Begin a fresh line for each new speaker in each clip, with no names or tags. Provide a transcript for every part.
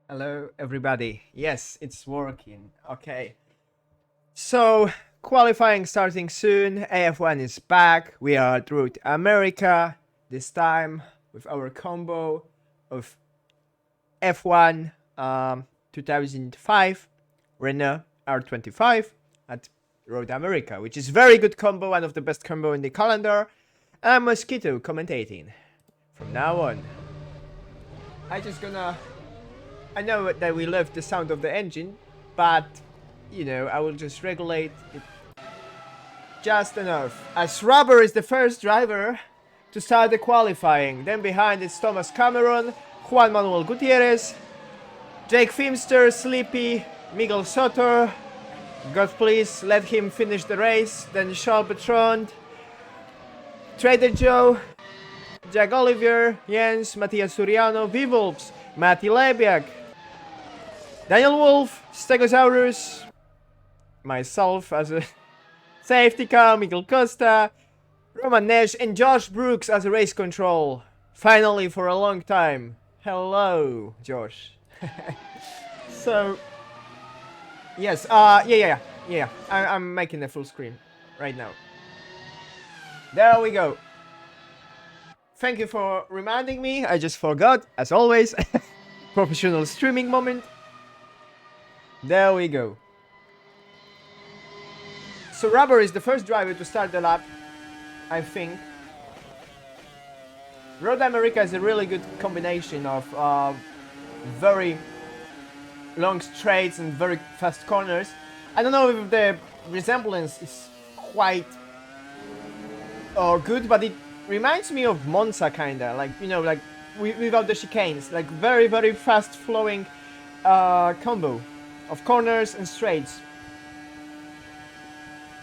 Hello, everybody. Yes, it's working. Okay. So, qualifying starting soon. AF1 is back. We are through America this time with our combo of F1 2005 Renault R25 at Road America, which is very good combo, one of the best combo in the calendar. And Mosquito commentating from now on. I know that we love the sound of the engine, but I will just regulate it just enough. As Rubber is the first driver to start the qualifying. Then behind is Thomas Cameron, Juan Manuel Gutierrez, Jake Fimster, Sleepy, Miguel Soto. God please let him finish the race. Then Charles Bertrand, Trader Joe, Jack Oliver, Jens, Matthias Suryano, V-Wolves, Matti Lebiak, Daniel Wolf, Stegosaurus, myself as a safety car, Miguel Costa, Roman Nash, and Josh Brooks as a race control. Finally, for a long time. Hello, Josh. So, yes, yeah. I'm making a full screen right now. There we go. Thank you for reminding me. I just forgot, as always. Professional streaming moment. There we go. So Rubber is the first driver to start the lap, I think. Road America is a really good combination of very long straights and very fast corners. I don't know if the resemblance is quite good, but it reminds me of Monza kinda, like, like without the chicanes, like very, very fast flowing combo of corners and straights.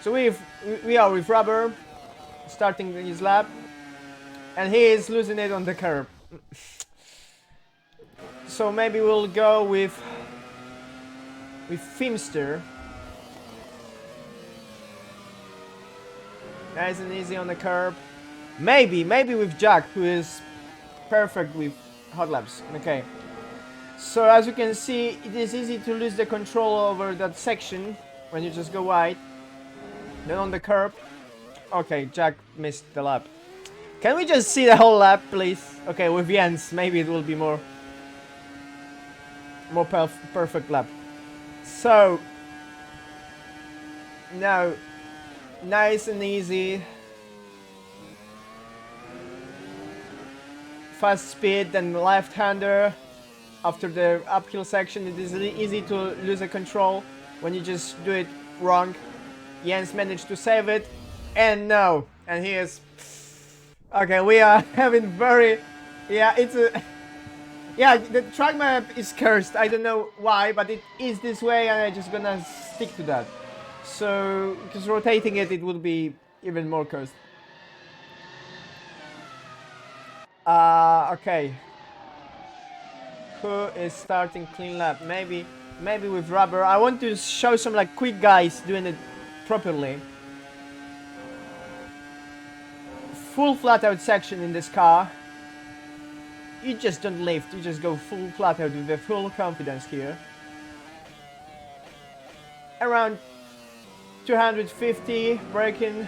So we are with Rubber starting his lap, and he is losing it on the curb. So maybe we'll go with Fimster. Nice and easy on the curb. Maybe with Jack, who is perfect with hot laps. Okay. So as you can see, it is easy to lose the control over that section when you just go wide. Then on the curb. Okay, Jack missed the lap. Can we just see the whole lap, please? Okay, with Jens, maybe it will be more perfect lap. So now, nice and easy. Fast speed, then left-hander. After the uphill section, it is easy to lose the control when you just do it wrong. Jens managed to save it, and no, and he is. Okay, we are having very, the track map is cursed. I don't know why, but it is this way, and I'm just gonna stick to that. So, because rotating it, it would be even more cursed. Okay. Who is starting clean lap? Maybe with Rubber. I want to show some like quick guys doing it properly. Full flat out section in this car. You just don't lift, you just go full flat out with the full confidence here. Around 250 braking.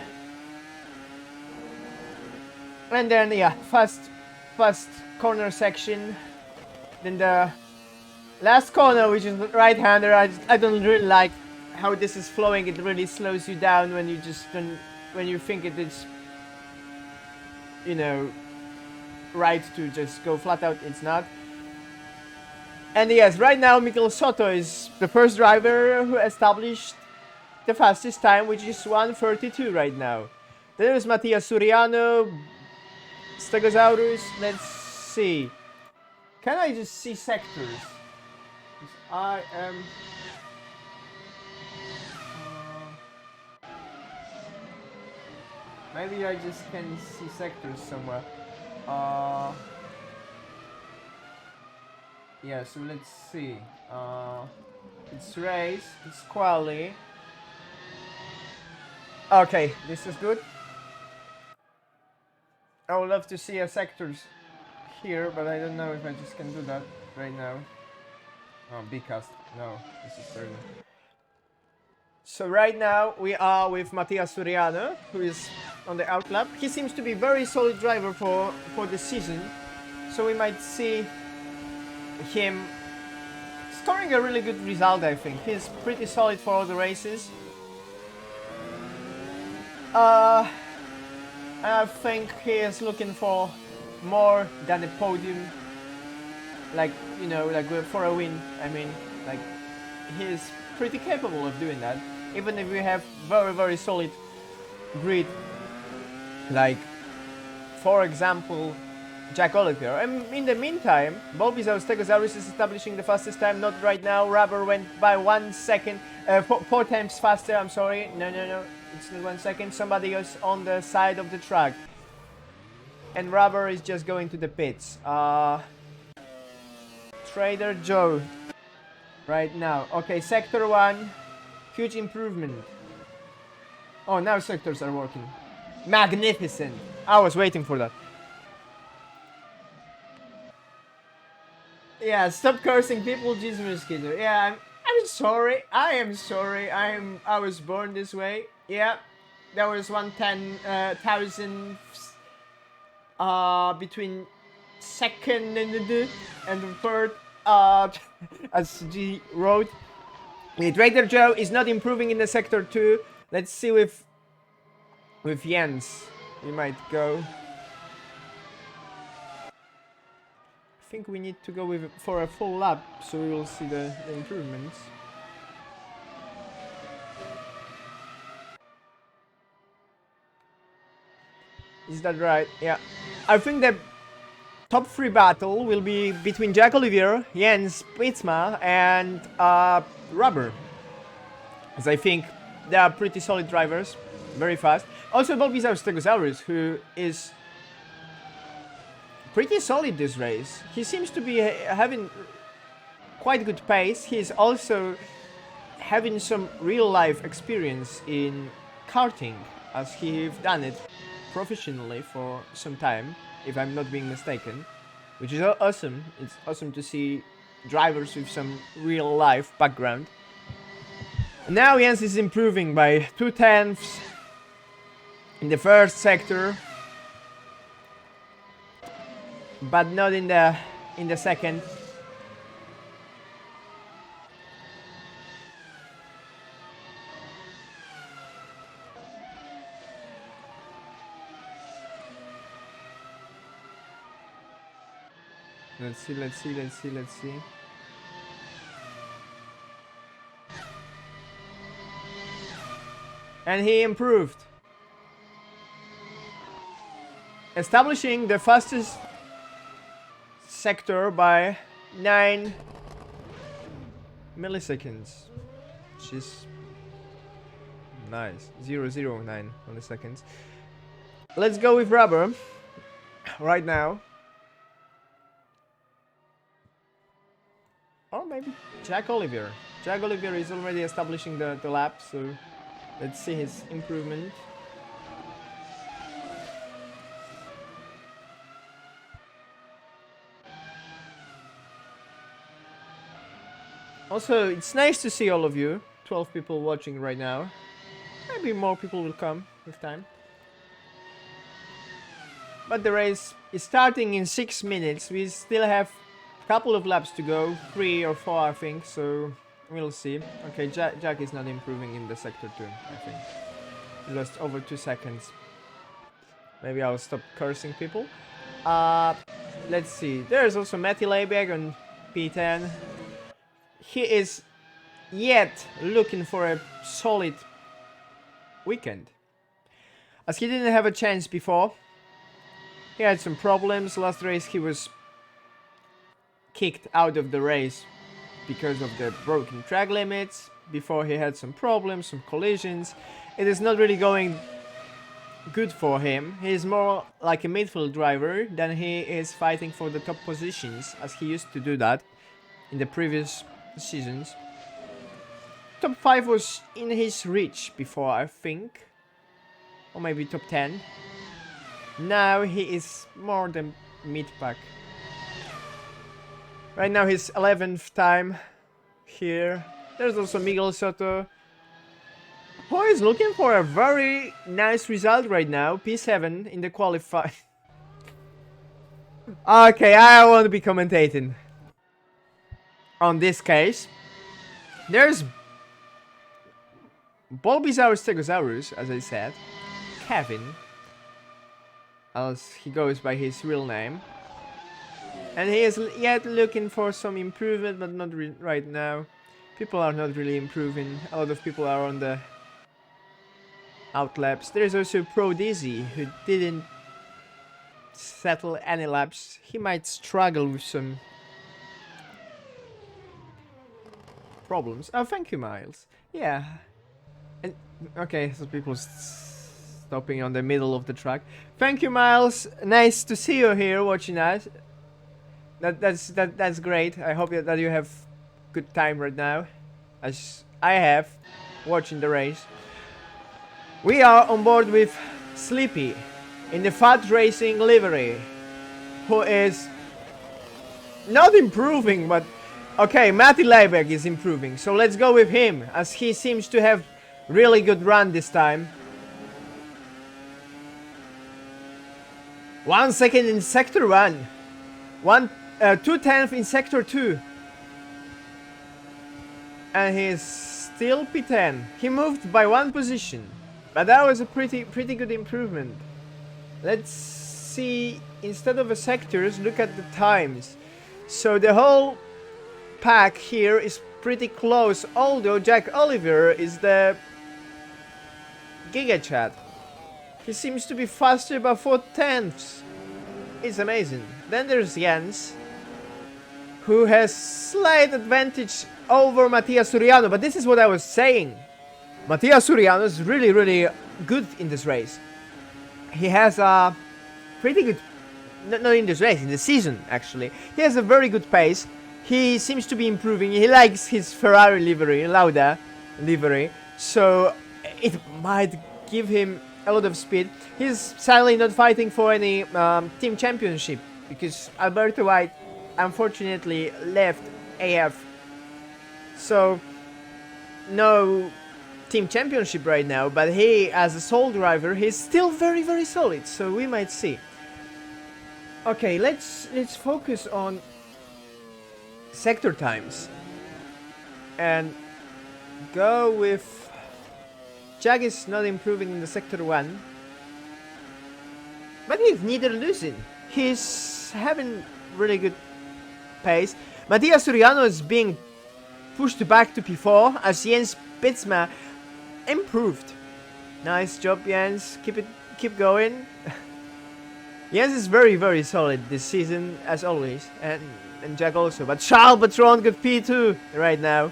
And then fast corner section. Then the last corner, which is right-hander, I don't really like how this is flowing. It really slows you down when you just don't, when you think it is, right to just go flat out. It's not. And yes, right now Miguel Soto is the first driver who established the fastest time, which is 1:32 right now. There is Matthias Suryano, Stegosaurus. Let's see. Can I just see sectors? I am. Maybe I just can see sectors somewhere. Yeah, so let's see. It's race, it's quali. Okay, this is good. I would love to see a sectors here, but I don't know if I just can do that right now. Oh, big cast. No, this is terrible. So right now we are with Matthias Suryano, who is on the outlap. He seems to be a very solid driver for the season. So we might see him scoring a really good result, I think. He's pretty solid for all the races. I think he is looking for more than a podium. Like, you know, like for a win. I mean, like, he's pretty capable of doing that. Even if we have very, very solid grid. Like, for example, Jack Oliver. And in the meantime, Bulbasaurus Stegosaurus is establishing the fastest time. Not right now. Rubber went by 1 second. 4 times faster. I'm sorry. No. It's not 1 second. Somebody is on the side of the track. And Rubber is just going to the pits. Trader Joe. Right now. Okay, Sector 1. Huge improvement. Oh, now sectors are working. Magnificent. I was waiting for that. Yeah, stop cursing people, Jesus kiddo. Yeah, I'm sorry. I am sorry. I was born this way. Yeah, there was 110,000 between second and the third as G wrote. Trader Joe is not improving in the sector 2. Let's see with Jens. We might go. I think we need to go for a full lap, so we will see the improvements. Is that right? Yeah. I think the top 3 battle will be between Jack Olivier, Jens Pitsma, and Rubber. As I think they are pretty solid drivers, very fast. Also Bulbasaurus Stegosaurus, who is pretty solid this race. He seems to be having quite good pace. He's also having some real-life experience in karting, as he's done it professionally for some time, if I'm not being mistaken, which is awesome. It's awesome to see drivers with some real-life background. Now Jens is improving by 0.2 in the first sector, but not in the second. Let's see. And he improved, establishing the fastest sector by 9 milliseconds, which is nice. 0.009 milliseconds. Let's go with Rubber right now. Or maybe Jack Olivier. Jack Olivier is already establishing the lap, so let's see his improvement. Also, it's nice to see all of you. 12 people watching right now. Maybe more people will come with time. But the race is starting in 6 minutes. We still have a couple of laps to go. 3 or 4, I think, so we'll see. Okay, Jack is not improving in the sector 2, I think. He lost over 2 seconds. Maybe I'll stop cursing people. Let's see. There's also Matty Layberg on P10. He is yet looking for a solid weekend, as he didn't have a chance before. He had some problems. Last race he was kicked out of the race because of the broken track limits. Before he had some problems, some collisions. It is not really going good for him. He is more like a midfield driver than he is fighting for the top positions, as he used to do that in the previous seasons. Top 5 was in his reach before, I think, or maybe top 10. Now he is more than mid-pack. Right now his 11th time here. There's also Miguel Soto, who is looking for a very nice result right now. P7 in the qualify. Okay, I won't be commentating on this case. There's Bulbasaurus Stegosaurus, as I said. Kevin, as he goes by his real name. And he is yet looking for some improvement, but not right now. People are not really improving. A lot of people are on the outlaps. There's also Pro Dizzy, who didn't settle any laps. He might struggle with some problems. Oh, thank you, Miles. Yeah. And okay, so people stopping on the middle of the track. Thank you, Miles. Nice to see you here watching us. That's great. I hope that you have good time right now, as I have, watching the race. We are on board with Sleepy in the Fat Racing livery, who is not improving, but okay, Matti Leiberg is improving, so let's go with him, as he seems to have really good run this time. 1 second in Sector 1, 2/10 in Sector 2, and he's still P10. He moved by 1 position, but that was a pretty good improvement. Let's see, instead of the sectors, look at the times. So the whole pack here is pretty close, although Jack Oliver is the Giga Chat. He seems to be faster by 4/10. It's amazing. Then there's Jens, who has slight advantage over Matthias Suryano, but this is what I was saying. Matthias Suryano is really good in this race. He has a pretty good, not in this race, in the season actually. He has a very good pace. He seems to be improving. He likes his Ferrari livery, Lauda livery, so it might give him a lot of speed. He's sadly not fighting for any team championship, because Alberto White unfortunately left AF. So no team championship right now, but he, as a sole driver, he's still very solid, so we might see. Okay, let's focus on sector times and go with Jag. Is not improving in the Sector 1, but he's neither losing. He's having really good pace. Matthias Suryano is being pushed back to P4 as Jens Pitsma improved. Nice job, Jens. Keep going. Jens is very solid this season, as always, and Jack also. But Charles Bertrand got P2 right now.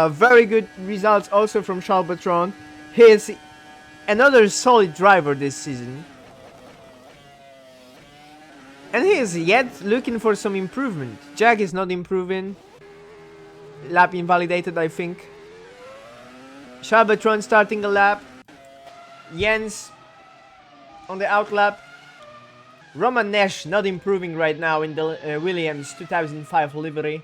Very good results also from Charles Bertrand. He is another solid driver this season, and he is yet looking for some improvement. Jack is not improving. Lap invalidated, I think. Charles Bertrand starting a lap. Jens on the outlap. Roman Nash not improving right now in the Williams 2005 livery.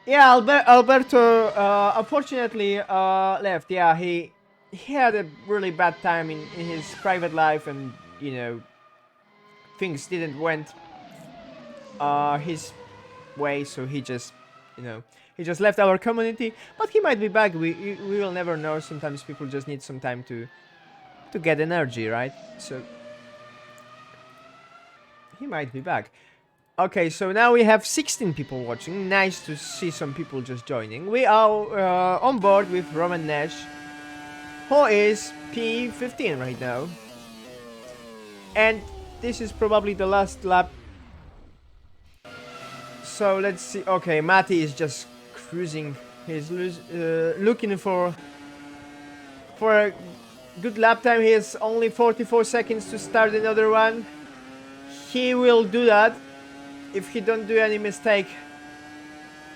Yeah, Alberto unfortunately left. Yeah, he had a really bad time in his private life, and you know, things didn't went his way, so he just, you know, he just left our community. But he might be back. We will never know. Sometimes people just need some time to get energy, right? So he might be back. Okay, so now we have 16 people watching. Nice to see some people just joining. We are on board with Roman Nash, who is P15 right now. And this is probably the last lap. So let's see. Okay, Matti is just cruising. He's looking for a good lap time. He has only 44 seconds to start another one. He will do that if he don't do any mistake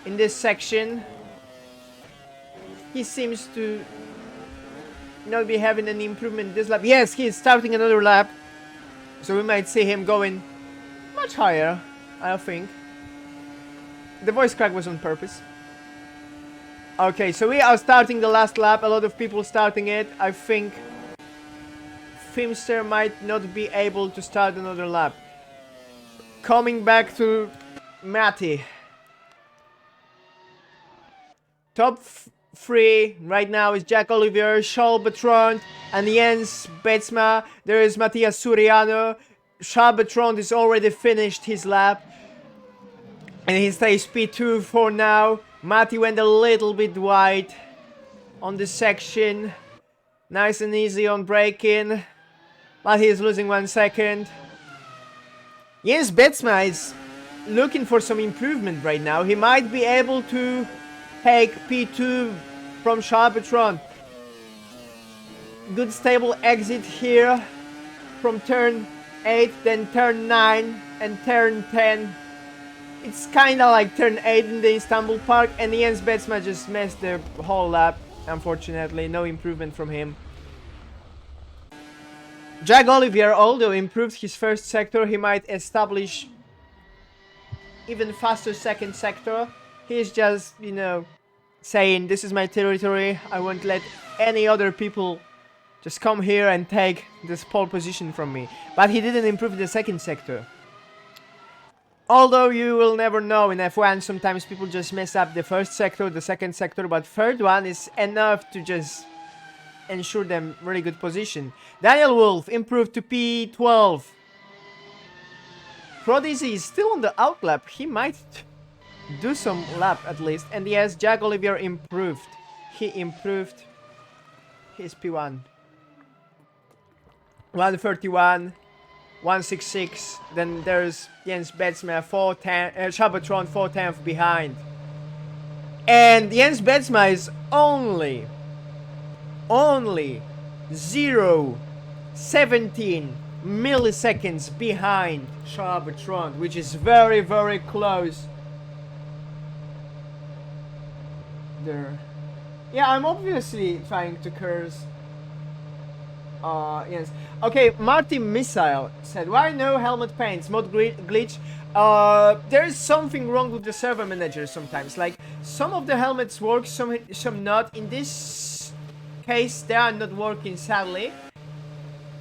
in this section. He seems to not be having any improvement this lap. Yes, he is starting another lap, so we might see him going much higher, I think. The voice crack was on purpose. Okay, so we are starting the last lap. A lot of people starting it. I think Filmster might not be able to start another lap. Coming back to Matty. Top 3 right now is Jack Olivier, Charles Bertrand, and Jens Betsma. There is Matthias Suryano. Charles Bertrand is already finished his lap. And he stays P2 for now. Matty went a little bit wide on this section. Nice and easy on braking. But he is losing 1 second. Jens Betsma is looking for some improvement right now. He might be able to take P2 from Charles Bertrand. Good stable exit here from turn 8, then turn 9 and turn 10. It's kinda like turn 8 in the Istanbul Park, and Jens Betsma just messed the whole lap, unfortunately. No improvement from him. Jack Olivier, although improved his first sector, he might establish even faster second sector. He's just, you know, saying, this is my territory, I won't let any other people just come here and take this pole position from me. But he didn't improve the second sector. Although you will never know in F1, sometimes people just mess up the first sector, the second sector, but third one is enough to just ensure them really good position. Daniel Wolf improved to P12. Prodigy is still on the outlap. He might do some lap at least. And yes, Jack Olivier improved. He improved his P1. 131, 166. Then there's Jens Betsma 410, Charles Bertrand 410th behind. And Jens Betsma is only 0.17 milliseconds behind Charles Bertrand, which is very, very close. There. Yeah, I'm obviously trying to curse. Yes. Okay, Martin Missile said, why no helmet paints? Mod glitch. There is something wrong with the server manager sometimes. Like, some of the helmets work, some not. In this case, they are not working, sadly.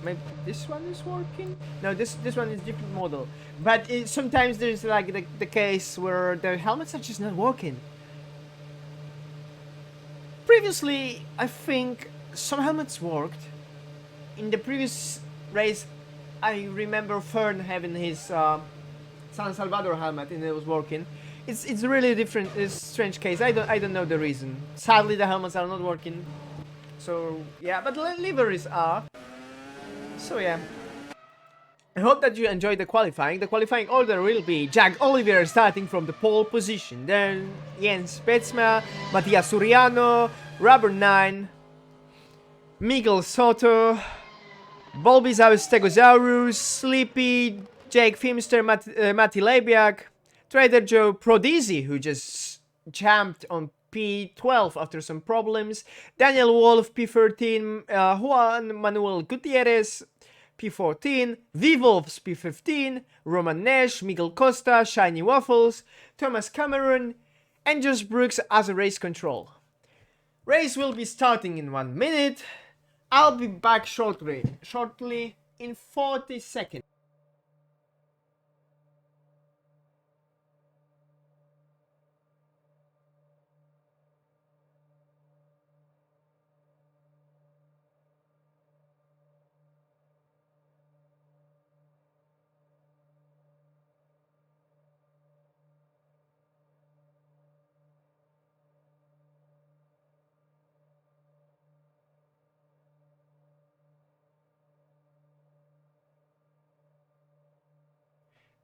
Maybe this one is working? No, this one is different model. But sometimes there's like the case where the helmets are just not working. Previously, I think some helmets worked. In the previous race, I remember Fern having his San Salvador helmet and it was working. It's really different. It's a strange case. I don't know the reason. Sadly, the helmets are not working. So yeah, but liveries are. So yeah. I hope that you enjoyed the qualifying. The qualifying order will be Jack Olivier starting from the pole position. Then Jens Betsma, Matthias Suryano, Rubber 9, Miguel Soto, Bulbisaurus Stegosaurus, Sleepy, Jake Filmster, Matti Lebiak, Trader Joe, Prodigy, who just jumped on P12 after some problems, Daniel Wolf, P13, Juan Manuel Gutierrez, P14, V-Wolves, P15, Roman Nash, Miguel Costa, Shiny Waffles, Thomas Cameron, and Josh Brooks as a race control. Race will be starting in 1 minute. I'll be back shortly in 40 seconds.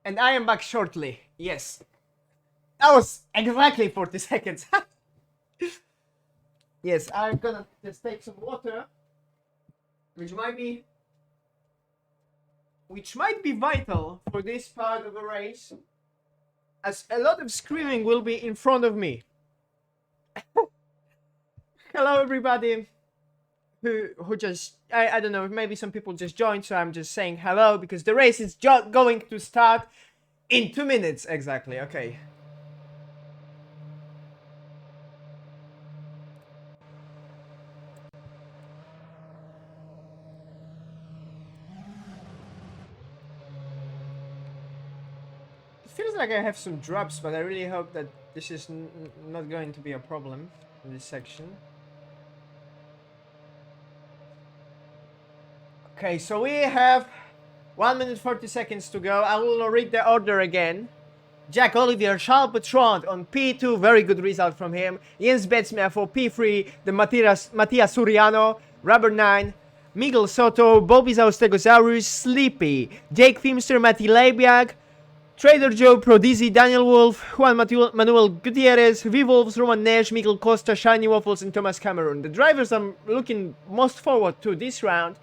And I am back shortly. Yes. That was exactly 40 seconds. Yes, I'm gonna just take some water, which might be vital for this part of the race, as a lot of screaming will be in front of me. Hello everybody who just, I don't know, maybe some people just joined, so I'm just saying hello because the race is going to start in 2 minutes exactly. Okay. feels like I have some drops, but I really hope that this is not going to be a problem in this section. Okay, so we have 1 minute 40 seconds to go. I will read the order again. Jack Olivier, Charles Bertrand on P2, very good result from him. Jens Betsma for P3, the Matthias Suryano, Rubber 9, Miguel Soto, Bobizao Stegosaurus, Sleepy, Jake Fimster, Matti Leibiak, Trader Joe, Prodisi, Daniel Wolf, Juan Manuel Gutierrez, V-Wolves, Roman Nash, Miguel Costa, Shiny Waffles, and Thomas Cameron. The drivers I'm looking most forward to this round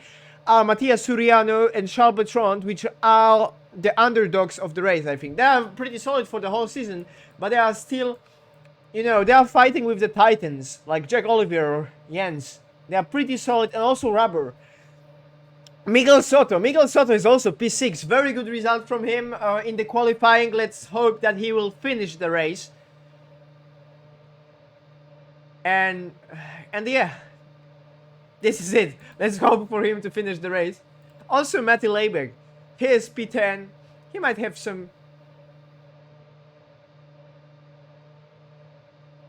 are Matthias Suryano and Charles Bertrand, which are the underdogs of the race, I think. They are pretty solid for the whole season, but they are still, you know, they are fighting with the titans, like Jack Olivier or Jens. They are pretty solid, and also Rubber. Miguel Soto is also P6. Very good result from him in the qualifying. Let's hope that he will finish the race. And yeah, this is it. Let's hope for him to finish the race. Also, Matti Leibiak, he is P10. He might have some.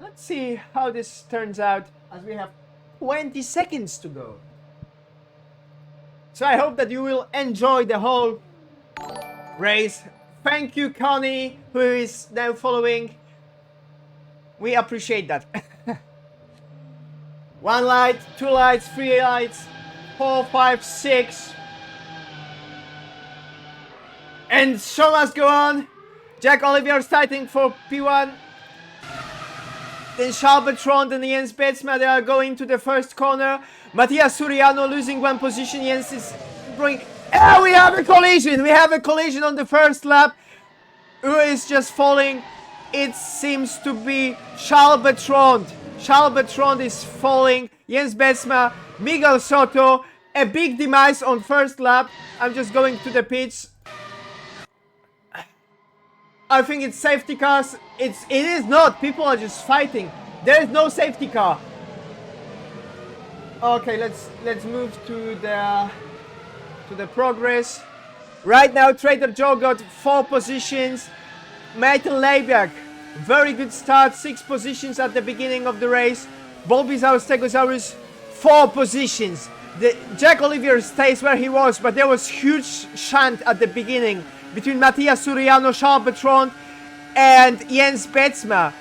Let's see how this turns out as we have 20 seconds to go. So I hope that you will enjoy the whole race. Thank you, Connie, who is now following. We appreciate that. 1 light, 2 lights, 3 lights, 4, 5, 6. And show must go on. Jack Olivier starting for P1. Then Charles Bertrand and Jens Betsma, they are going to the first corner. Matthias Suryano losing 1 position. Jens is bringing. Oh, we have a collision! We have a collision on the first lap. Who is just falling? It seems to be Charles Bertrand. Charles Bertrand is falling. Jens Betsma, Miguel Soto. A big demise on first lap. I'm just going to the pits. I think it's safety cars. It is not. People are just fighting. There is no safety car. Okay, let's move to the progress. Right now, Trader Joe got 4 positions. Matti Leibiak, very good start, 6 positions at the beginning of the race. Bobizao Stegosaurus, 4 positions. Jack Olivier stays where he was, but there was huge shunt at the beginning between Matthias Suryano, Charles Bertrand, and Jens Betsma,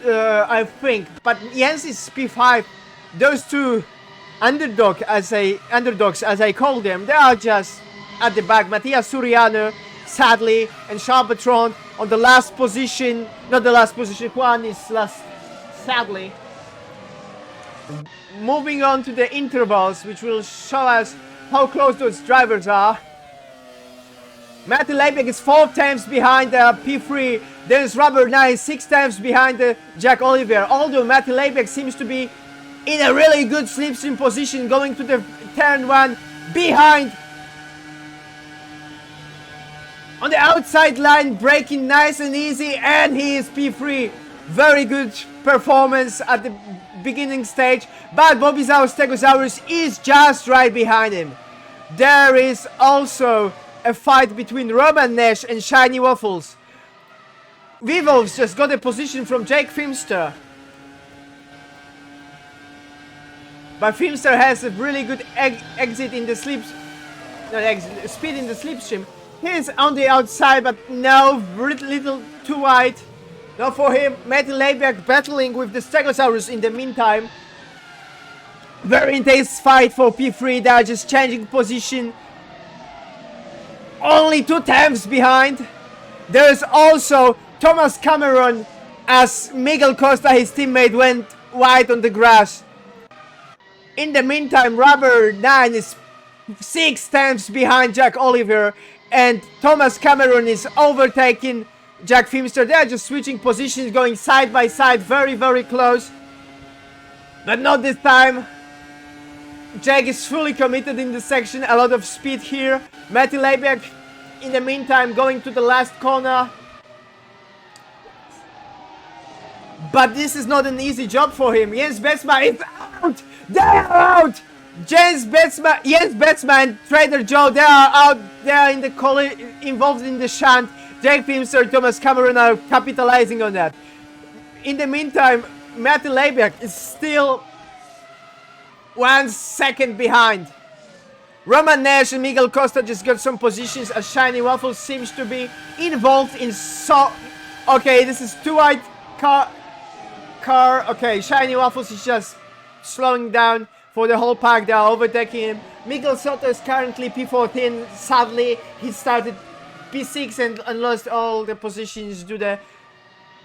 I think. But Jens is P5. Those two underdogs, as I call them, they are just at the back. Matthias Suryano, sadly, and Charles Bertrand on the last position. Not the last position, Juan is last, sadly. Moving on to the intervals, which will show us how close those drivers are. Matti Leibiak is 4 times behind P3. There's Rubber 9, 6 times behind Jack Olivier. Although Matti Leibiak seems to be in a really good slipstream position going to the turn 1 behind. On the outside line, braking nice and easy, and he is P3. Very good performance at the beginning stage, but Bobizao Stegosaurus is just right behind him. There is also a fight between Roman Nash and Shiny Waffles. V-Wolves just got a position from Jake Fimster. But Fimster has a really good exit in the speed in the slipstream. He's on the outside, but no, little too wide. Now for him, Matti Leibiak battling with the Stegosaurus in the meantime. Very intense fight for P3. They are just changing position. Only 2 times behind. There is also Thomas Cameron as Miguel Costa, his teammate, went wide on the grass. In the meantime, Rubber 9 is 6 times behind Jack Olivier, and Thomas Cameron is overtaking Jack Fimster. They are just switching positions, going side by side, very, very close. But not this time. Jack is fully committed in the section, a lot of speed here. Matti Leibiak, in the meantime, going to the last corner. But this is not an easy job for him. Jens Betsma is out! They are out! Jens Betsma and Trader Joe, they are out. They are in the involved in the shunt. Jake Fimster, Thomas Cameron are capitalizing on that. In the meantime, Matty Leibach is still 1 second behind. Roman Nash and Miguel Costa just got some positions as Shiny Waffles seems to be involved in Okay, this is too wide car. Okay, Shiny Waffles is just slowing down for the whole pack. They are overtaking him. Miguel Soto is currently P14. Sadly, he started P6 and lost all the positions due to the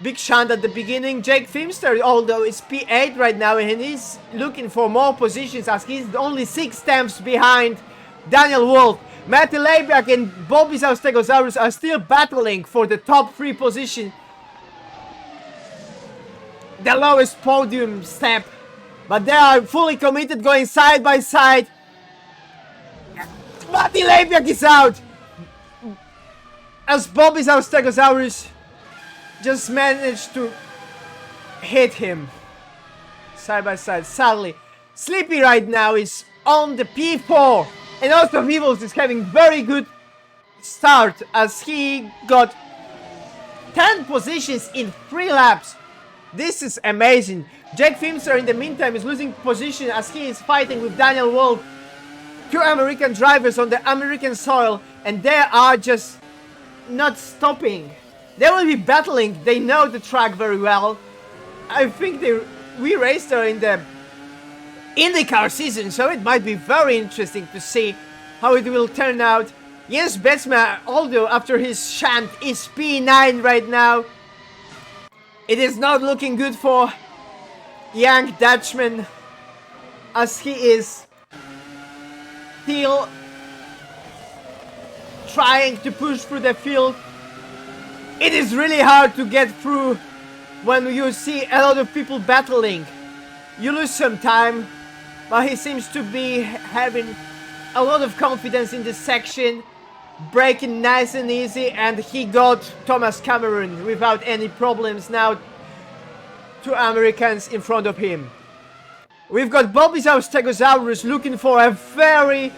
big shunt at the beginning. Jake Fimster, although is P8 right now, and he's looking for more positions as he's only 6 stamps behind Daniel Wolf. Matty Leibach and Bobby Stegosaurus are still battling for the top 3 position. The lowest podium step. But they are fully committed, going side by side. Matty Leibach is out. As Bobby Stegosaurus just managed to hit him. Side by side. Sadly, Sleepy right now is on the P4. And also Vivos is having very good start as he got 10 positions in 3 laps. This is amazing. Jake Fimster in the meantime is losing position as he is fighting with Daniel Wolf. 2 American drivers on the American soil, and they are just not stopping. They will be battling. They know the track very well. I think we raced there in the IndyCar season, so it might be very interesting to see how it will turn out. Jens Betsma, although after his shunt, is P9 right now. It is not looking good for young Dutchman as he is still trying to push through the field. It is really hard to get through when you see a lot of people battling. You lose some time, but he seems to be having a lot of confidence in this section, braking nice and easy, and he got Thomas Cameron without any problems now. 2 Americans in front of him. We've got Bobby Stegosaurus looking for a very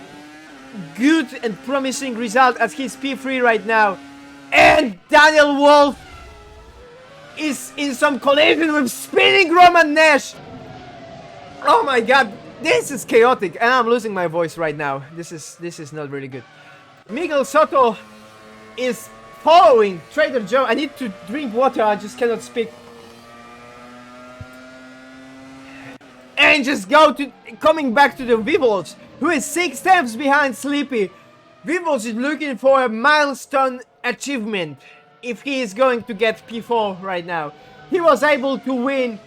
good and promising result as he's P3 right now. And Daniel Wolf is in some collision with spinning Roman Nash. Oh my god, this is chaotic, and I'm losing my voice right now. This is not really good. Miguel Soto is following Trader Joe. I need to drink water, I just cannot speak. And just coming back to the Vivos, who is 6 steps behind Sleepy. Vivos is looking for a milestone achievement if he is going to get P4 right now. He was able to win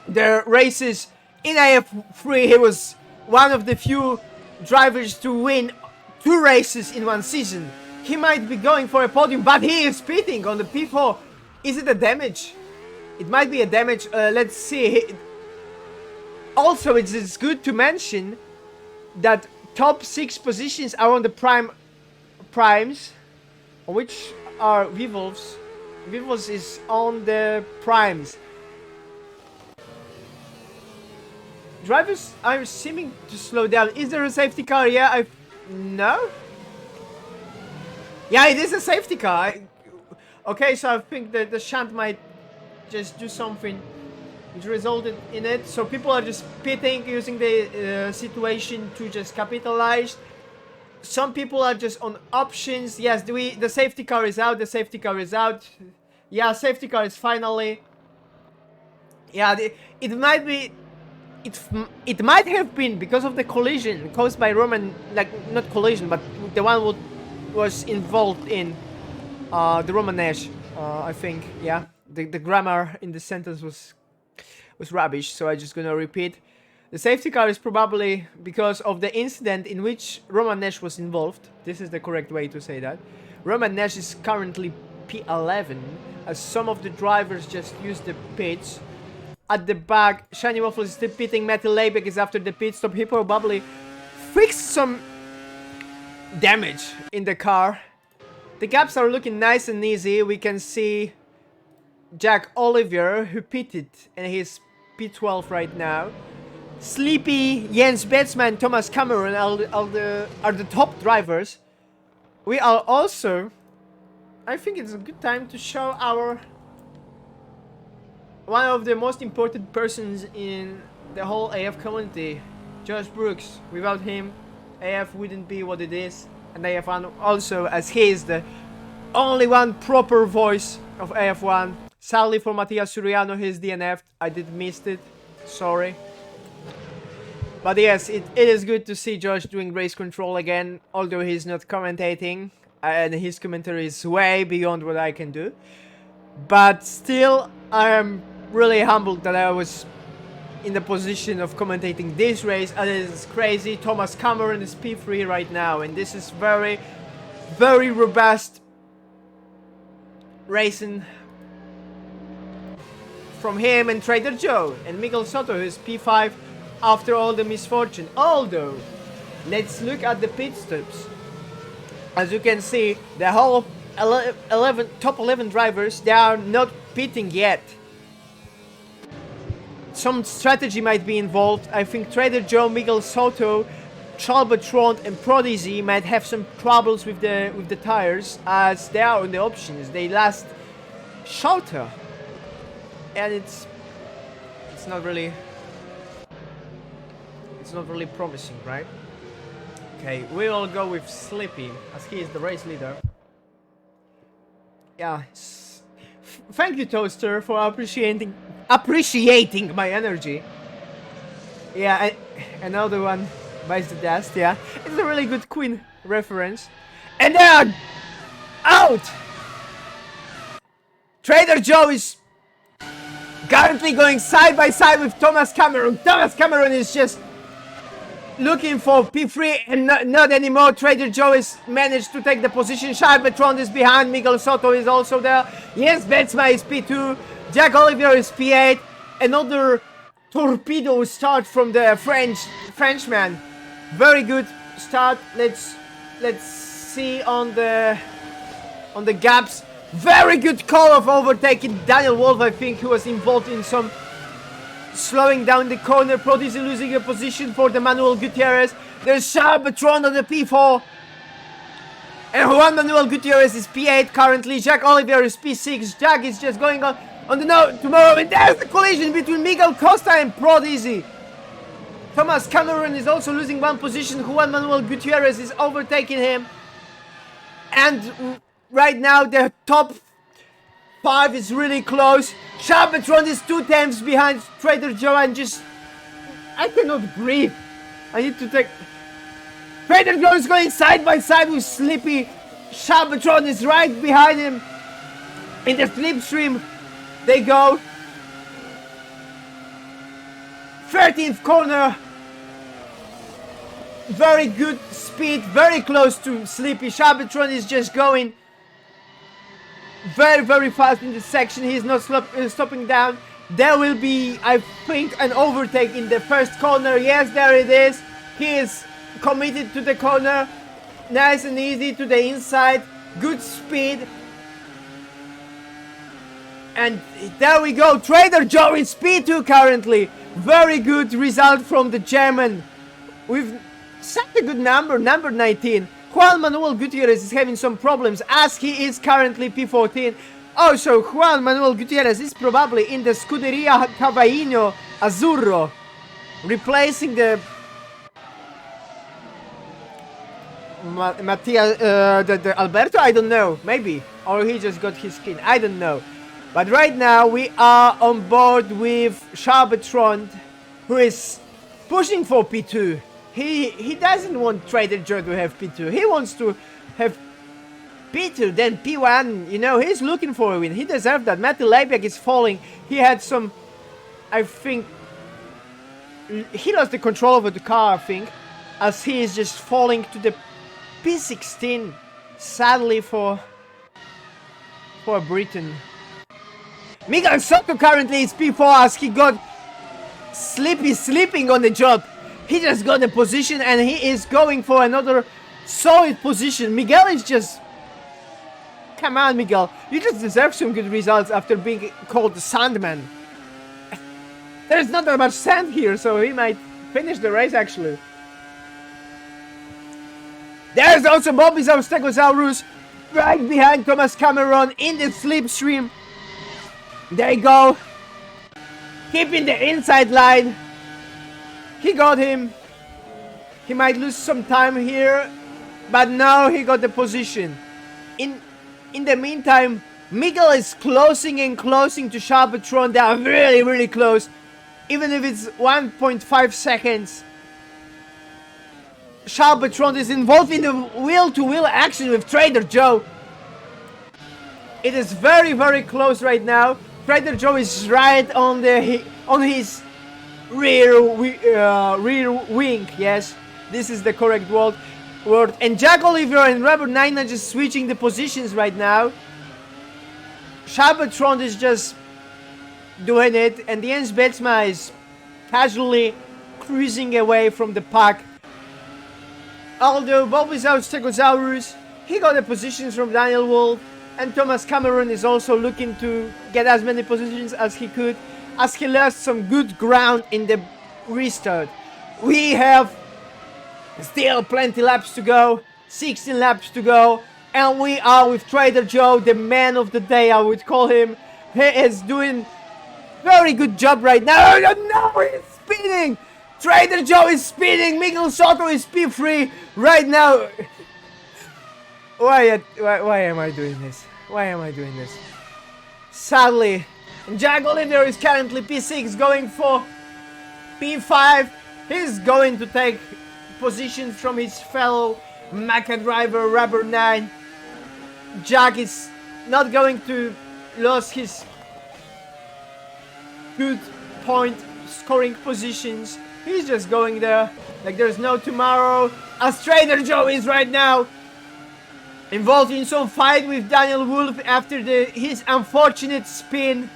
the races in AF3. He was one of the few drivers to win 2 races in 1 season. He might be going for a podium, but he is pitting on the P4. Is it a damage? It might be a damage. Let's see. Also, it is good to mention that top 6 positions are on the primes, which are Vivos. Vivos is on the primes. Drivers are seeming to slow down. Is there a safety car? Yeah, no? Yeah, it is a safety car. Okay, so I think that the shunt might just do something which resulted in it. So people are just pitting, using the situation to just capitalize. Some people are just on options. Yes, the safety car is out. The safety car is out. Yeah, safety car is finally. Yeah, it might be. It might have been because of the collision caused by Roman, like not collision, but the one who was involved in the Roman Nash. I think. Yeah, the grammar in the sentence was rubbish, so I'm just gonna repeat. The safety car is probably because of the incident in which Roman Nash was involved. This is the correct way to say that. Roman Nash is currently P11, as some of the drivers just use the pits. At the back, Shiny Waffle is still pitting. Matty Leibach is after the pit stop. He probably fixed some damage in the car. The gaps are looking nice and easy. We can see Jack Oliver, who pitted, and he's P12 right now. Sleepy, Jens Betsman, Thomas Cameron are the top drivers. We are also I think it's a good time to show our one of the most important persons in the whole AF community, Josh Brooks. Without him, AF wouldn't be what it is, and AF1 also, as he is the only one proper voice of AF1. Sadly for Matthias Suryano, he's DNF'd. I did missed it, sorry. But yes, it is good to see Josh doing race control again, although he's not commentating, and his commentary is way beyond what I can do. But still, I am really humbled that I was in the position of commentating this race, and it is crazy. Thomas Cameron is P3 right now, and this is very, very robust racing from him and Trader Joe, and Miguel Soto, who is P5 after all the misfortune. Although, let's look at the pit stops. As you can see, the whole top 11 drivers, they are not pitting yet. Some strategy might be involved. I think Trader Joe, Miguel Soto, Chalbatron and Prodigy might have some troubles with the tires, as they are on the options. They last shorter, and it's not really promising, right? Okay, we'll go with Slippy, as he is the race leader. Yeah, thank you, Toaster, for appreciating my energy. Yeah, another one buys the dust. Yeah, it's a really good Queen reference. And then out. Trader Joe is currently going side by side with Thomas Cameron. Thomas Cameron is just looking for P3 and not anymore. Trader Joe has managed to take the position. Chalbatron is behind. Miguel Soto is also there. Yes, Benzema is P2. Jack Olivier is P8. Another torpedo start from the Frenchman. Very good start. Let's see on the gaps. Very good call of overtaking Daniel Wolf, I think, who was involved in some slowing down the corner. Prodigy losing a position for the Manuel Gutierrez. There's Chalbatron on the P4. And Juan Manuel Gutierrez is P8 currently. Jack Olivier is P6. Jack is just going on the note tomorrow. And there's the collision between Miguel Costa and Prodigy. Thomas Cameron is also losing one position. Juan Manuel Gutierrez is overtaking him. And right now the top 5 is really close. Chalbatron is 2 times behind Trader Joe, and just I cannot breathe. I need to take. Trader Joe is going side by side with Slippy. Chalbatron is right behind him. In the slipstream they go. 13th corner. Very good speed, very close to Slippy. Chalbatron is just going very, very fast in this section. He's not stopping down. There will be, I think, an overtake in the first corner. Yes, there it is. He is committed to the corner. Nice and easy to the inside. Good speed. And there we go. Trader Joe is P2 currently. Very good result from the German. With such a good number 19. Juan Manuel Gutierrez is having some problems, as he is currently P14. Also, Juan Manuel Gutierrez is probably in the Scuderia Cavaino Azzurro, replacing the Matthias, the Alberto. I don't know, maybe, or he just got his skin. I don't know. But right now we are on board with Chalbatron, who is pushing for P2. He doesn't want Trader Joe to have P2. He wants to have P2, then P1. You know, he's looking for a win. He deserves that. Matty Leibiak is falling. He had some, I think, he lost the control over the car, I think, as he is just falling to the P16. Sadly for Britain. Miguel Soto currently is P4, as he got Slippy sleeping on the job. He just got a position and he is going for another solid position. Miguel is just... Come on, Miguel. You just deserve some good results after being called the Sandman. There's not that much sand here, so he might finish the race, actually. There's also Bobby Stegosaurus right behind Thomas Cameron in the slipstream. There you go. Keeping the inside line. He got him. He might lose some time here, but now he got the position. In the meantime, Miguel is closing and closing to Charbatron. They are really, really close. Even if it's 1.5 seconds. Charbatron is involved in the wheel-to-wheel action with Trader Joe. It is very, very close right now. Trader Joe is right on his rear wing. Yes, this is the correct word. And Jack Oliver and Rubber 9 are just switching the positions right now. Charbatron is just doing it, and Jens Betsma is casually cruising away from the pack. Although Bulbasaur Stegosaurus, he got the positions from Daniel Wolf, and Thomas Cameron is also looking to get as many positions as he could, as he lost some good ground in the restart. We have still plenty laps to go, 16 laps to go, and we are with Trader Joe, the man of the day, I would call him. He is doing very good job right now. No, he's speeding! Trader Joe is speeding, Miguel Soto is P3 right now. Why am I doing this? Why am I doing this? Sadly, Jack Oliver is currently P6 going for P5. He's going to take positions from his fellow Mecha driver Rubber 9. Jack is not going to lose his good point scoring positions. He's just going there like there's no tomorrow, as Trader Joe is right now involved in some fight with Daniel Wolf after his unfortunate spin.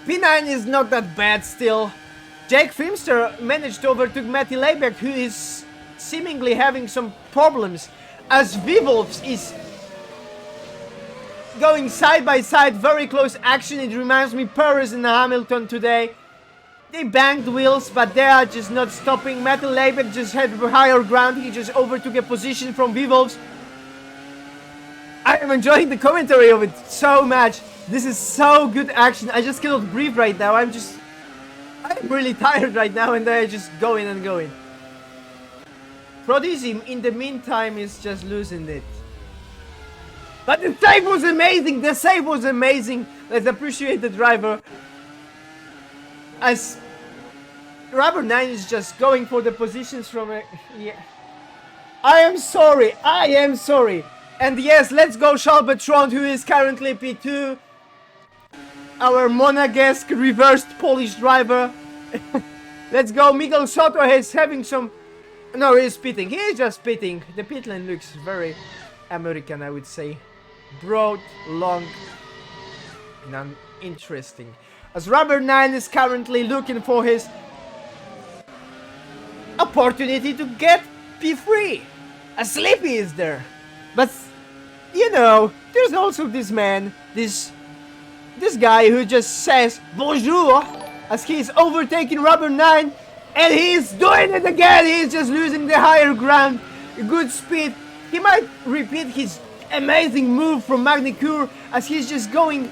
P9 is not that bad still. Jake Filmster managed to overtake Matty Laybeck, who is seemingly having some problems, as Vivolves is going side by side, very close action. It reminds me Perez and Hamilton today. They banged wheels, but they are just not stopping. Matty Laybeck just had higher ground. He just overtook a position from Vivolves. I am enjoying the commentary of it so much. This is so good action. I just cannot breathe right now. I'm really tired right now, and they're just going and going. Prodizim, in the meantime, is just losing it. But the save was amazing! The save was amazing! Let's appreciate the driver. As Rubber 9 is just going for the positions from a... Yeah. I am sorry! I am sorry! And yes, let's go Charbatron, who is currently P2. Our Monegasque reversed Polish driver. Let's go. Miguel Soto is having some... No, he's pitting. He is just pitting. The pit lane looks very American, I would say. Broad, long, and uninteresting. As Rubber 9 is currently looking for his opportunity to get P3. As Sleepy is there. But, you know, there's also this man, this guy who just says bonjour as he's overtaking Rubber 9, and he's doing it again. He's just losing the higher ground. Good speed. He might repeat his amazing move from Magnicure as he's just going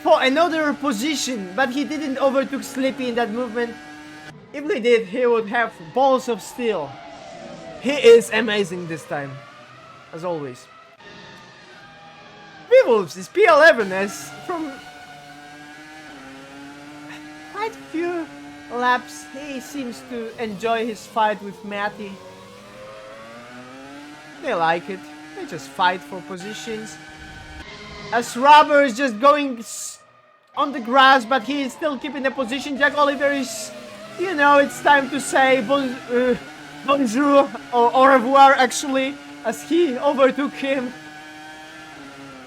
for another position, but he didn't overtook Sleepy in that movement. If he did, he would have balls of steel. He is amazing this time, as always. Vivolves is P11 as from quite a few laps he seems to enjoy his fight with Matty. They like it. They just fight for positions. As Rubber is just going on the grass, but he is still keeping the position. Jack Oliver is, you know, it's time to say bonjour or au revoir actually, as he overtook him.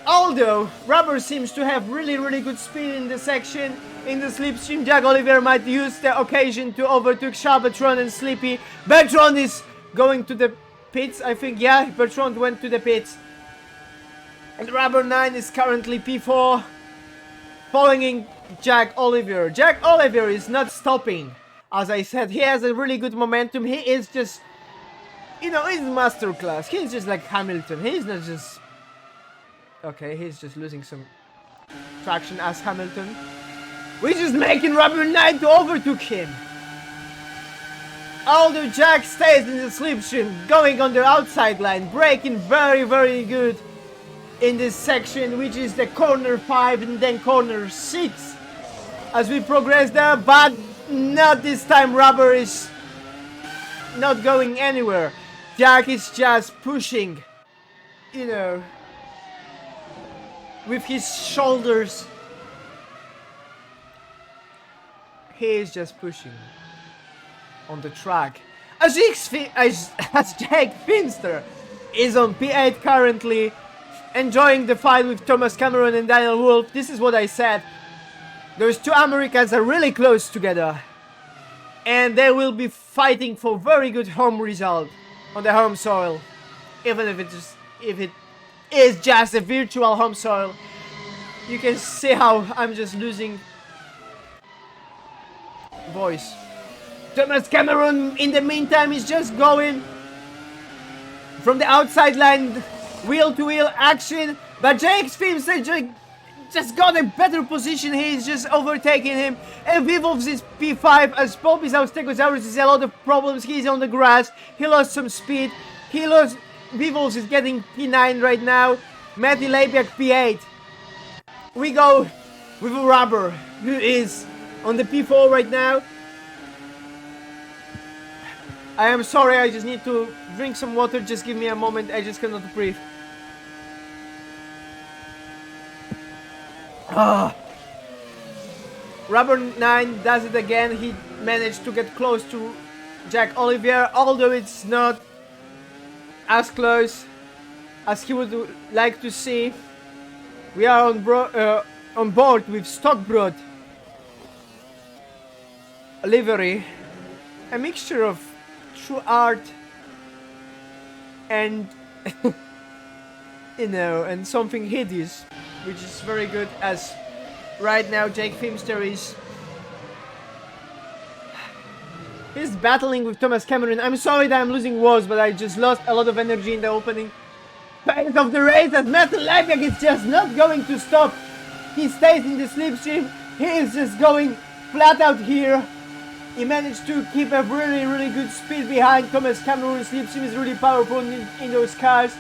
Although Rubber seems to have really good speed in the section, in the slipstream, Jack Oliver might use the occasion to overtake Charbatron and Sleepy. Bertrand is going to the pits, I think. Yeah, Bertrand went to the pits. And Rubber 9 is currently P4, following Jack Oliver. Jack Oliver is not stopping. As I said, he has a really good momentum. He is just You know, it's masterclass. He's just like Hamilton. He's not just... Okay, he's just losing some traction as Hamilton. We're just making Rubber Knight to overtook him. Although Jack stays in the slipstream, going on the outside line, braking very, very good in this section, which is the corner 5 and then corner 6. As we progress there, but not this time. Rubber is not going anywhere. Jack is just pushing, you know, with his shoulders. He is just pushing on the track. As Jake Finster is on P8 currently, enjoying the fight with Thomas Cameron and Daniel Wolf. This is what I said. Those two Americans are really close together, and they will be fighting for very good home result on the home soil, even if it is just a virtual home soil. You can see how I'm just losing voice. Thomas Cameron in the meantime is just going from the outside line, wheel to wheel action, but Jake's Finster just got a better position. He's just overtaking him, and Vivovs is P5 as Popisaurus Stegosaurus is a lot of problems. He's on the grass, he lost some speed, Vivovs is getting P9 right now, Matty Labiak P8. We go with Rubber, who is on the P4 right now. I am sorry, I just need to drink some water, just give me a moment, I just cannot breathe. Rubber 9 does it again. He managed to get close to Jack Olivier, although it's not as close as he would like to see. We are on board with Stockbrod livery, a mixture of true art and you know, and something hideous, which is very good. As right now Jake Finster is battling with Thomas Cameron. I'm sorry that I'm losing words, but I just lost a lot of energy in the opening phase of the race, as Matthew Labiak is just not going to stop. He stays in the slipstream. He is just going flat out here. He managed to keep a really, really good speed behind Thomas Cameron. Slipstream is really powerful in those cars.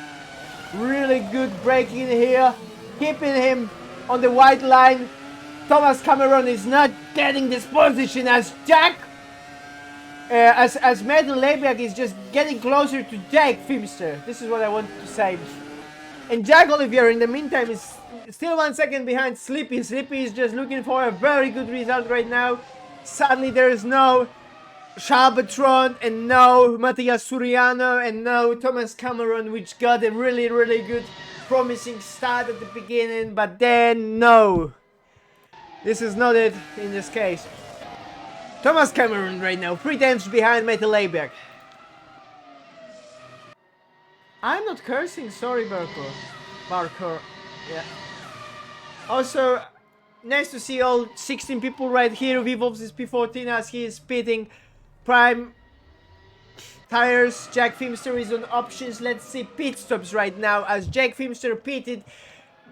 Really good braking here, keeping him on the white line. Thomas Cameron is not getting this position as Jack, as Matthew Labiak is just getting closer to Jake Finster. This is what I wanted to say. And Jack Olivier in the meantime is still 1 second behind Slippy. Slippy is just looking for a very good result right now. Sadly, there is no Shabbatron and no Matthias Suryano and no Thomas Cameron, which got a really, really good promising start at the beginning, but then no. This is not it in this case. Thomas Cameron right now, 3 tenths behind Matthew Labiak. I'm not cursing, sorry Barker. Yeah. Also, nice to see all 16 people right here. Vivovs is P14 as he is pitting prime tires. Jack Finster is on options. Let's see pit stops right now as Jack Finster pitted,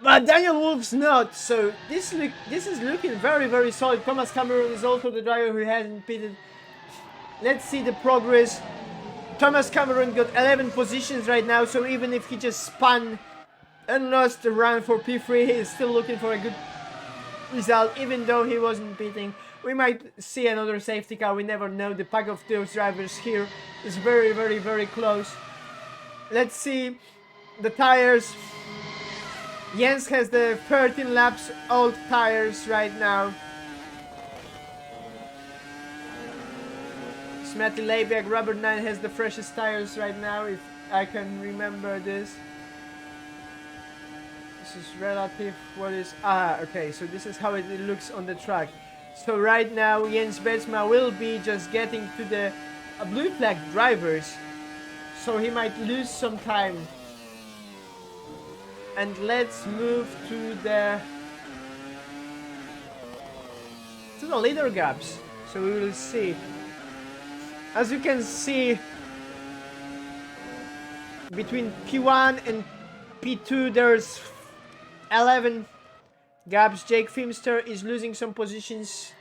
but Daniel Wolf's not. So this is looking very, very solid. Thomas Cameron is also the driver who hasn't pitted. Let's see the progress. Thomas Cameron got 11 positions right now, so even if he just spun and lost the run for P3, he is still looking for a good result, even though he wasn't pitting. We might see another safety car, we never know. The pack of those drivers here is very, very, very close. Let's see the tires. Jens has the 13 laps old tires right now. Matty Labiak, Rubber 9 has the freshest tires right now, if I can remember this. This is relative, what is... okay, so this is how it looks on the track. So right now, Jens Betsma will be just getting to the blue flag drivers, so he might lose some time. And let's move to the leader gaps, so we will see. As you can see, between P1 and P2 there's 11 gaps. Jake Filmster is losing some positions.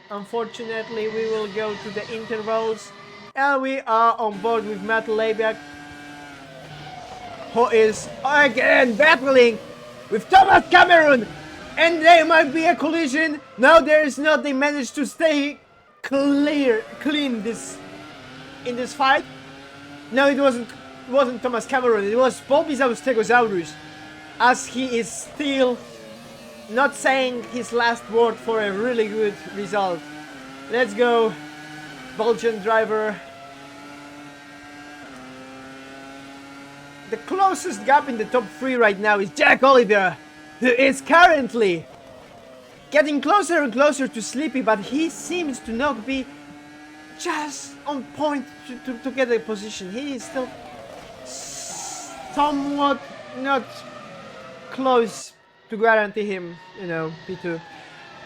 Unfortunately, we will go to the intervals. And we are on board with Matt Leibiak, who is again battling with Thomas Cameron. And there might be a collision. No, there is not. They managed to stay clean in this fight. No, it wasn't Thomas Cameron. It was Bobisaurus Stegosaurus, as he is still not saying his last word for a really good result. Let's go, Belgian driver. The closest gap in the top 3 right now is Jack Oliver, who is currently getting closer and closer to Sleepy, but he seems to not be just on point to get a position. He is still somewhat not close to guarantee him, you know, P2.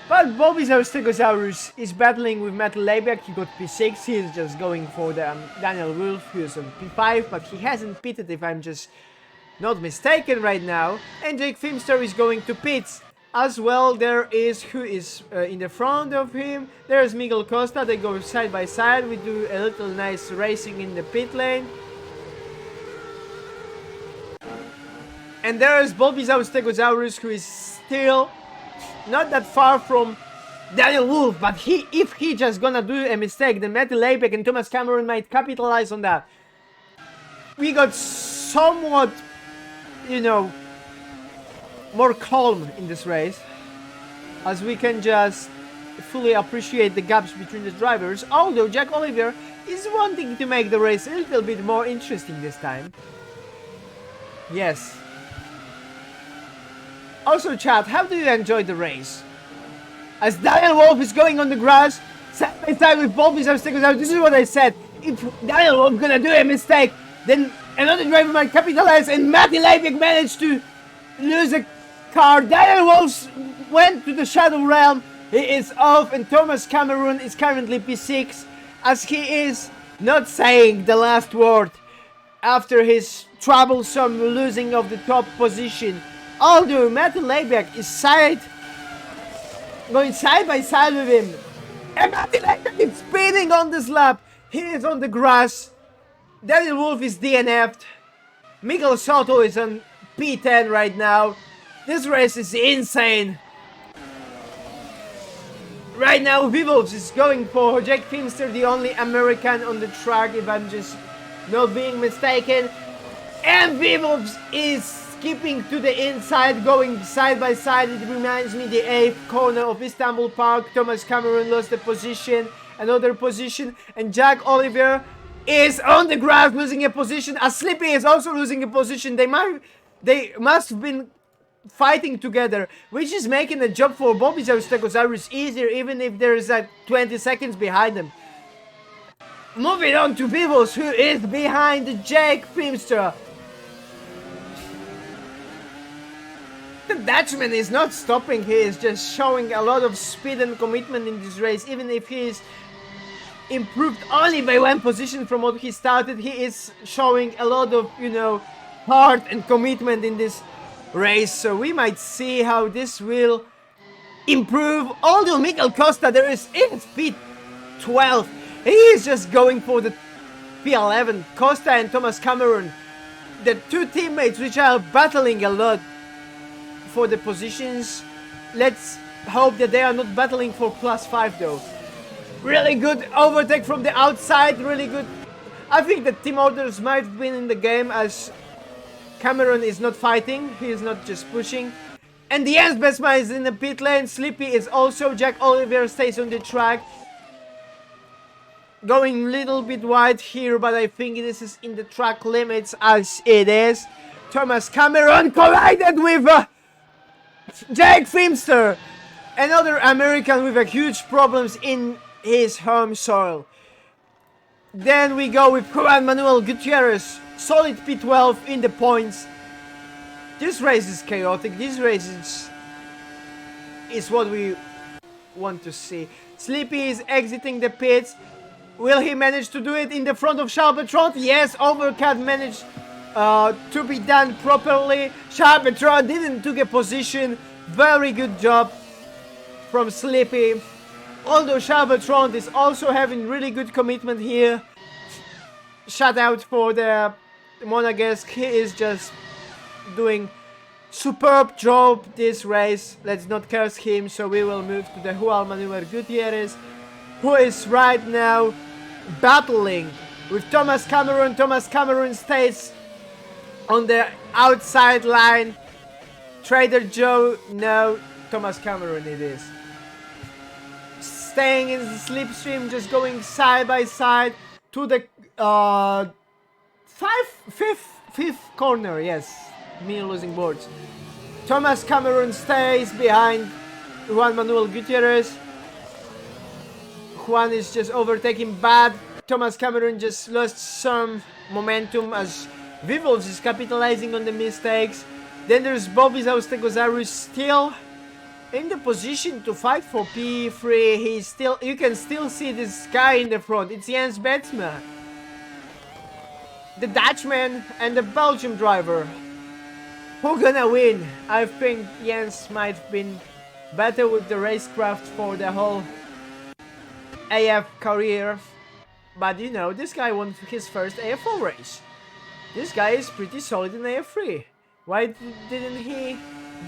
But Bobisaurus Stegosaurus is battling with Matt Leibiak. He got P6. He is just going for the Daniel Wolf, who is on P5, but he hasn't pitted, if I'm just not mistaken right now. And Jake Filmster is going to pits as well. There is who is in the front of him. There's Miguel Costa. They go side by side. We do a little nice racing in the pit lane. And there's Bobisaurus Stegosaurus, who is still not that far from Daniel Wolf, but if he just gonna do a mistake, then Matty Leibiak and Thomas Cameron might capitalize on that. We got somewhat, you know, more calm in this race, as we can just fully appreciate the gaps between the drivers, although Jack Oliver is wanting to make the race a little bit more interesting this time. Yes. Also, chat, how do you enjoy the race? As Daniel Wolf is going on the grass, side by side with Bobisaurus Stegosaurus. This is what I said. If Daniel Wolf gonna do a mistake, then another driver might capitalize, and Matty Leibiak managed to lose a car. Daniel Wolf went to the Shadow Realm. He is off, and Thomas Cameron is currently P6, as he is not saying the last word after his troublesome losing of the top position. Although Matty Leibiak is going side by side with him. And Matty Leibiak is speeding on this lap. He is on the grass. Daniel Wolf is DNF'd. Miguel Soto is on P10 right now. This race is insane. Right now, Vivos is going for Jake Filmster, the only American on the track, if I'm just not being mistaken. And Vivos is keeping to the inside, going side by side. It reminds me the 8th corner of Istanbul Park. Thomas Cameron lost the position, another position, and Jack Oliver is on the grass losing a position. As Slippy is also losing a position. They must have been fighting together, which is making the job for Bobisaurus Stegosaurus easier, even if there is like 20 seconds behind them. Moving on to Vivos, who is behind Jake Filmster. The Dutchman is not stopping. He is just showing a lot of speed and commitment in this race. Even if he is improved only by 1 position from what he started, he is showing a lot of, you know, heart and commitment in this race. So we might see how this will improve. Although Miguel Costa, there is in speed 12. He is just going for the P11. Costa and Thomas Cameron, the 2 teammates which are battling a lot for the positions. Let's hope that they are not battling for +5 though. Really good overtake from the outside, really good. I think that team orders might have been in the game, as Cameron is not fighting, he is not just pushing. And the Jens Besma is in the pit lane. Sleepy is also. Jack Oliver stays on the track. Going a little bit wide here, but I think this is in the track limits as it is. Thomas Cameron collided with Jake Filmster, another American with huge problems in his home soil. Then we go with Juan Manuel Gutierrez, solid P12 in the points. This race is chaotic. This race is what we want to see. Sleepy is exiting the pits. Will he manage to do it in the front of Charles Bertrand? Yes, Overcut managed to be done properly. Cybertron didn't took a position. Very good job from Sleepy. Although Cybertron is also having really good commitment here. Shout out for the Monegasque. He is just doing superb job this race. Let's not curse him. So we will move to the Juan Manuel Gutierrez, who is right now battling with Thomas Cameron. Thomas Cameron stays on the outside line. Trader Joe, no, Thomas Cameron it is. Staying in the slipstream, just going side by side to the fifth corner. Yes, me losing boards. Thomas Cameron stays behind Juan Manuel Gutierrez. Juan is just overtaking bad. Thomas Cameron just lost some momentum as Vivos is capitalizing on the mistakes. Then there's Bobby Zaustegozarus still in the position to fight for P3. He's still, you can still see this guy in the front. It's Jens Betsma, the Dutchman and the Belgium driver. Who gonna win? I think Jens might have been better with the racecraft for the whole AF career. But you know, this guy won his first AF4 race. This guy is pretty solid in AF3. Why didn't he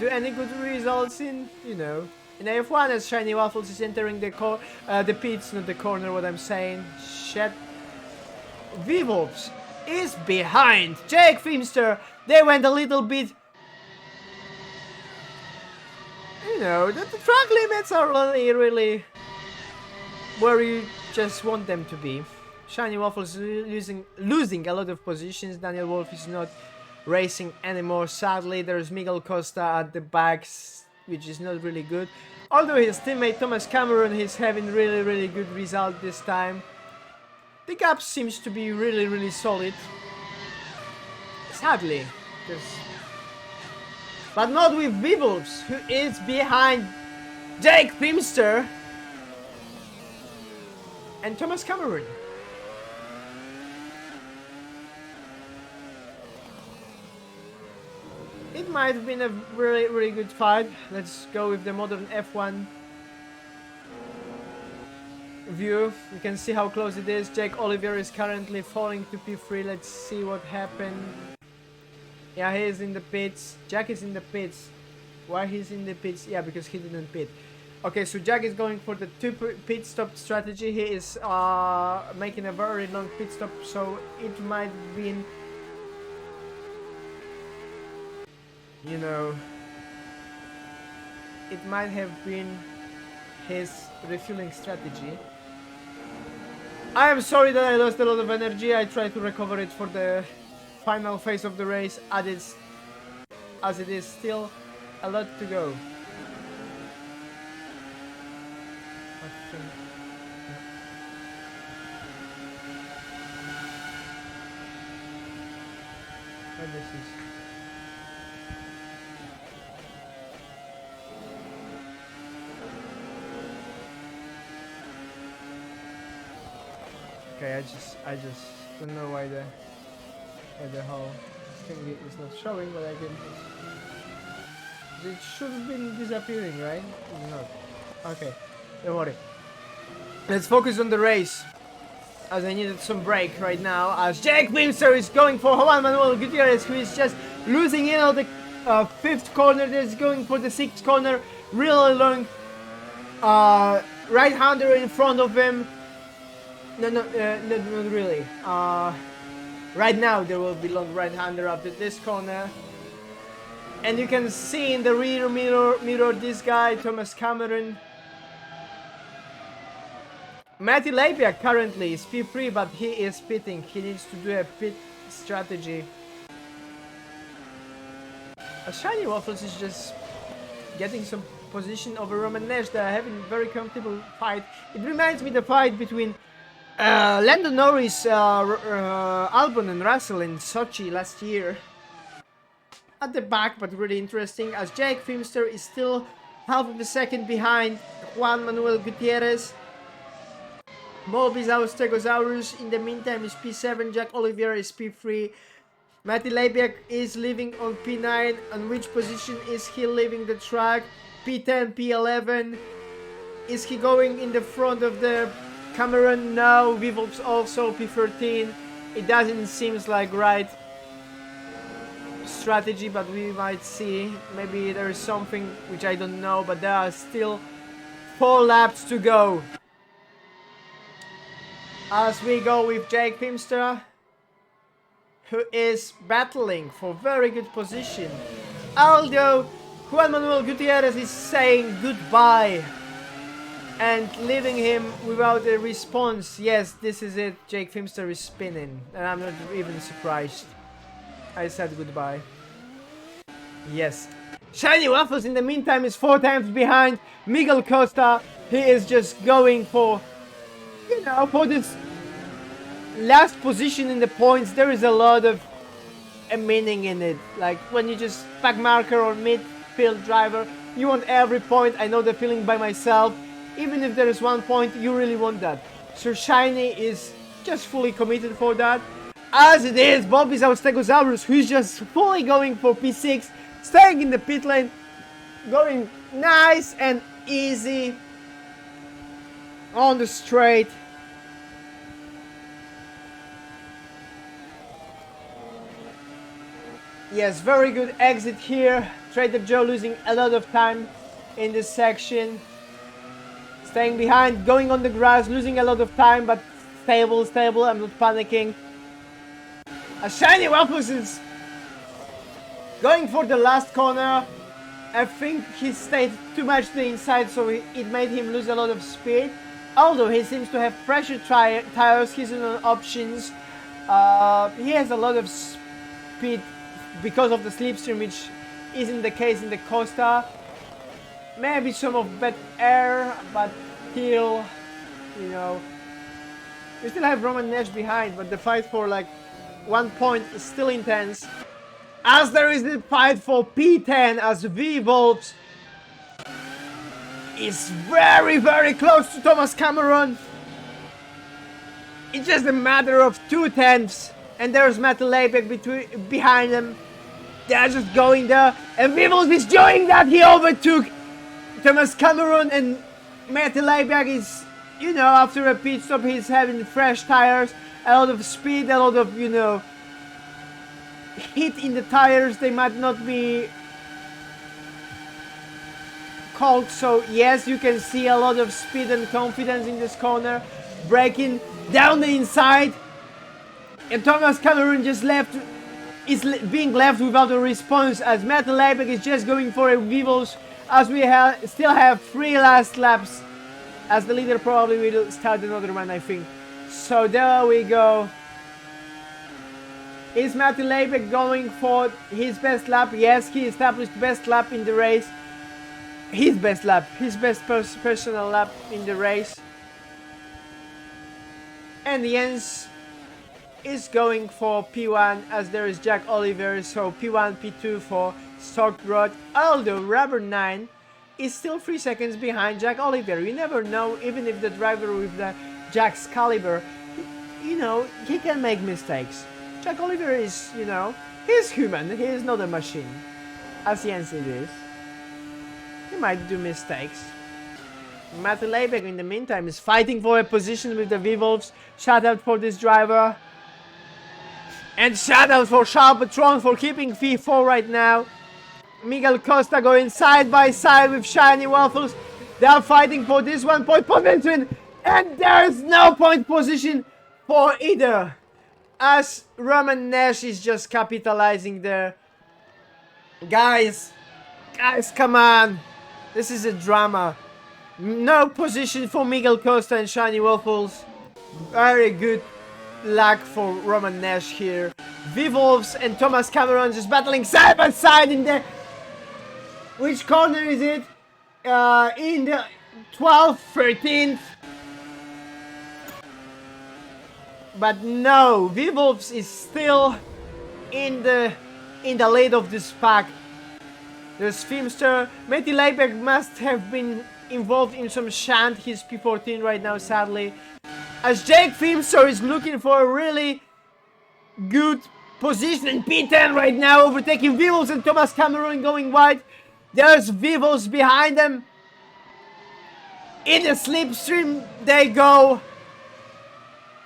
do any good results in, you know, in AF1 as Shiny Waffles is entering the pits, not the corner, what I'm saying. Shit. Vivos is behind. Jake Filmster, they went a little bit, you know, the track limits are really where you just want them to be. Shiny Waffles losing a lot of positions. Daniel Wolf is not racing anymore, sadly. There's Miguel Costa at the back, which is not really good. Although his teammate Thomas Cameron is having really good result this time. The gap seems to be really solid. Sadly. But not with Vivos, who is behind Jake Filmster and Thomas Cameron. It might have been a really good fight. Let's go with the modern F1 view. You can see how close it is. Jake Oliver is currently falling to P3. Let's see what happened. Yeah, he is in the pits. Jack is in the pits. Why he's in the pits? Yeah, because he didn't pit. Okay, so Jack is going for the 2 pit stop strategy. He is making a very long pit stop, so it might have been, you know, it might have been his refueling strategy. I am sorry that I lost a lot of energy. I tried to recover it for the final phase of the race, as it is still a lot to go. What this is. Okay, I just don't know why the whole thing is not showing, but I can. It should have been disappearing, right? It's not. Okay, don't worry. Let's focus on the race, as I needed some break right now. As Jake Filmster is going for Juan Manuel Gutierrez, who is just losing in on the 5th corner. That's going for the 6th corner. Really long right-hander in front of him. No, not really. Right now there will be long right-hander after this corner. And you can see in the rear mirror this guy, Thomas Cameron. Matty Lapia currently is P3, but he is pitting. He needs to do a pit strategy. Shiny Waffles is just getting some position over Roman Nash. They are having a very comfortable fight. It reminds me of the fight between Lando Norris, Albon and Russell in Sochi last year. At the back, but really interesting, as Jake Filmster is still half of a second behind Juan Manuel Gutierrez. Bobby Zaustegozarus in the meantime is P7, Jack Oliver is P3. Matti Leibiak is leaving on P9. On which position is he leaving the track? P10, P11. Is he going in the front of the Cameron? No. Vivol's also P13. It doesn't seem like right strategy, but we might see. Maybe there is something which I don't know, but there are still 4 laps to go. As we go with Jake Pimster, who is battling for very good position. Although Juan Manuel Gutierrez is saying goodbye and leaving him without a response. Yes, this is it. Jake Pimster is spinning, and I'm not even surprised. I said goodbye. Yes. Shiny Waffles in the meantime is 4 times behind Miguel Costa. He is just going for, you know, for this last position in the points. There is a lot of a meaning in it. Like when you just back marker or midfield driver, you want every point. I know the feeling by myself. Even if there is 1 point, you really want that. So Shiny is just fully committed for that. As it is, Bobby's Stegosaurus, who's just fully going for P6, staying in the pit lane, going nice and easy on the straight. Yes, very good exit here. Trader Joe losing a lot of time in this section. Staying behind, going on the grass, losing a lot of time, but stable, I'm not panicking. A Shiny Waffles is going for the last corner. I think he stayed too much to the inside, so it made him lose a lot of speed. Although he seems to have pressure tires, he's on options. He has a lot of speed because of the slipstream, which isn't the case in the Costa. Maybe some of bad air, but still, you know. We still have Roman Nash behind, but the fight for like 1 point is still intense. As there is the fight for P10, as V-Volps is very, very close to Thomas Cameron. It's just a matter of 2/10, and there's Matt Leibiak behind them. They're just going there, and V-Volps is doing that. He overtook Thomas Cameron, and Matt Leibiak is, you know, after a pit stop, he's having fresh tires, a lot of speed, a lot of, you know, hit in the tires. They might not be cold, so yes, you can see a lot of speed and confidence in this corner, braking down the inside, and Thomas Cameron just is being left without a response, as Matt Leibiak is just going for a Vivos, as we still have 3 last laps, as the leader probably will start another one, I think. So there we go. Is Matt Leibiak going for his best lap? Yes, he established best lap in the race. His best lap, his best personal lap in the race. And Jens is going for P1, as there is Jack Oliver, so P1, P2 for Stockrod. Although Rubber 9 is still 3 seconds behind Jack Oliver. You never know, even if the driver with the Jack's caliber, you know, he can make mistakes. Jack Oliver is, you know, he's human, he is not a machine, as Jens it is. He might do mistakes. Matt Leibiak in the meantime is fighting for a position with the V-Wolves. Shout out for this driver. And shout out for Charles Patron for keeping P4 right now. Miguel Costa going side by side with Shiny Waffles. They are fighting for this 1 point position, and there is no point position for either, as Roman Nash is just capitalizing there. Guys, come on. This is a drama. No position for Miguel Costa and Shiny Waffles. Very good luck for Roman Nash here. V-Wolves and Thomas Cameron just battling side by side in the... Which corner is it? In the 12th, 13th. But no, V-Wolves is still in the lead of this pack. There's Filmster. Matti Leibiak must have been involved in some shunt. He's P14 right now, sadly. As Jake Filmster is looking for a really good position in P10 right now, overtaking Vivos and Thomas Cameron going wide. There's Vivos behind them. In the slipstream they go.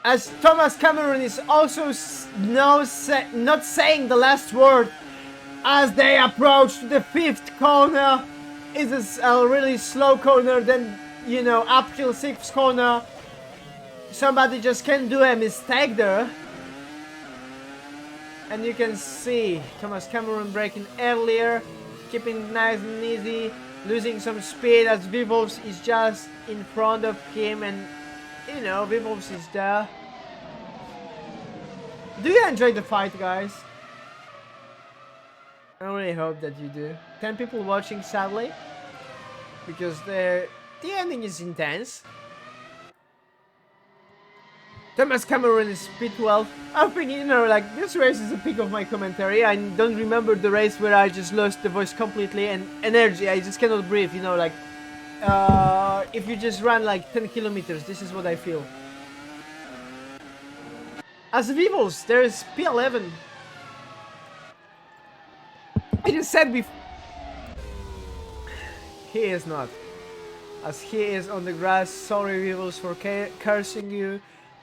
As Thomas Cameron is also not saying the last word as they approach the 5th corner. It is a really slow corner, then, you know, uphill 6th corner. Somebody just can't do a mistake there. And you can see Thomas Cameron braking earlier, keeping it nice and easy, losing some speed as Vivos is just in front of him, and you know, Vivos is there. Do you enjoy the fight, guys? I really hope that you do. 10 people watching, sadly, because the ending is intense. Thomas Cameron is P12. I think, you know, like, this race is a peak of my commentary. I don't remember the race where I just lost the voice completely and energy. I just cannot breathe, you know, like, if you just run like 10 kilometers, this is what I feel. As Vivos, there is P11. I just said before. He is not. As he is on the grass. Sorry, Vivos, for cursing you.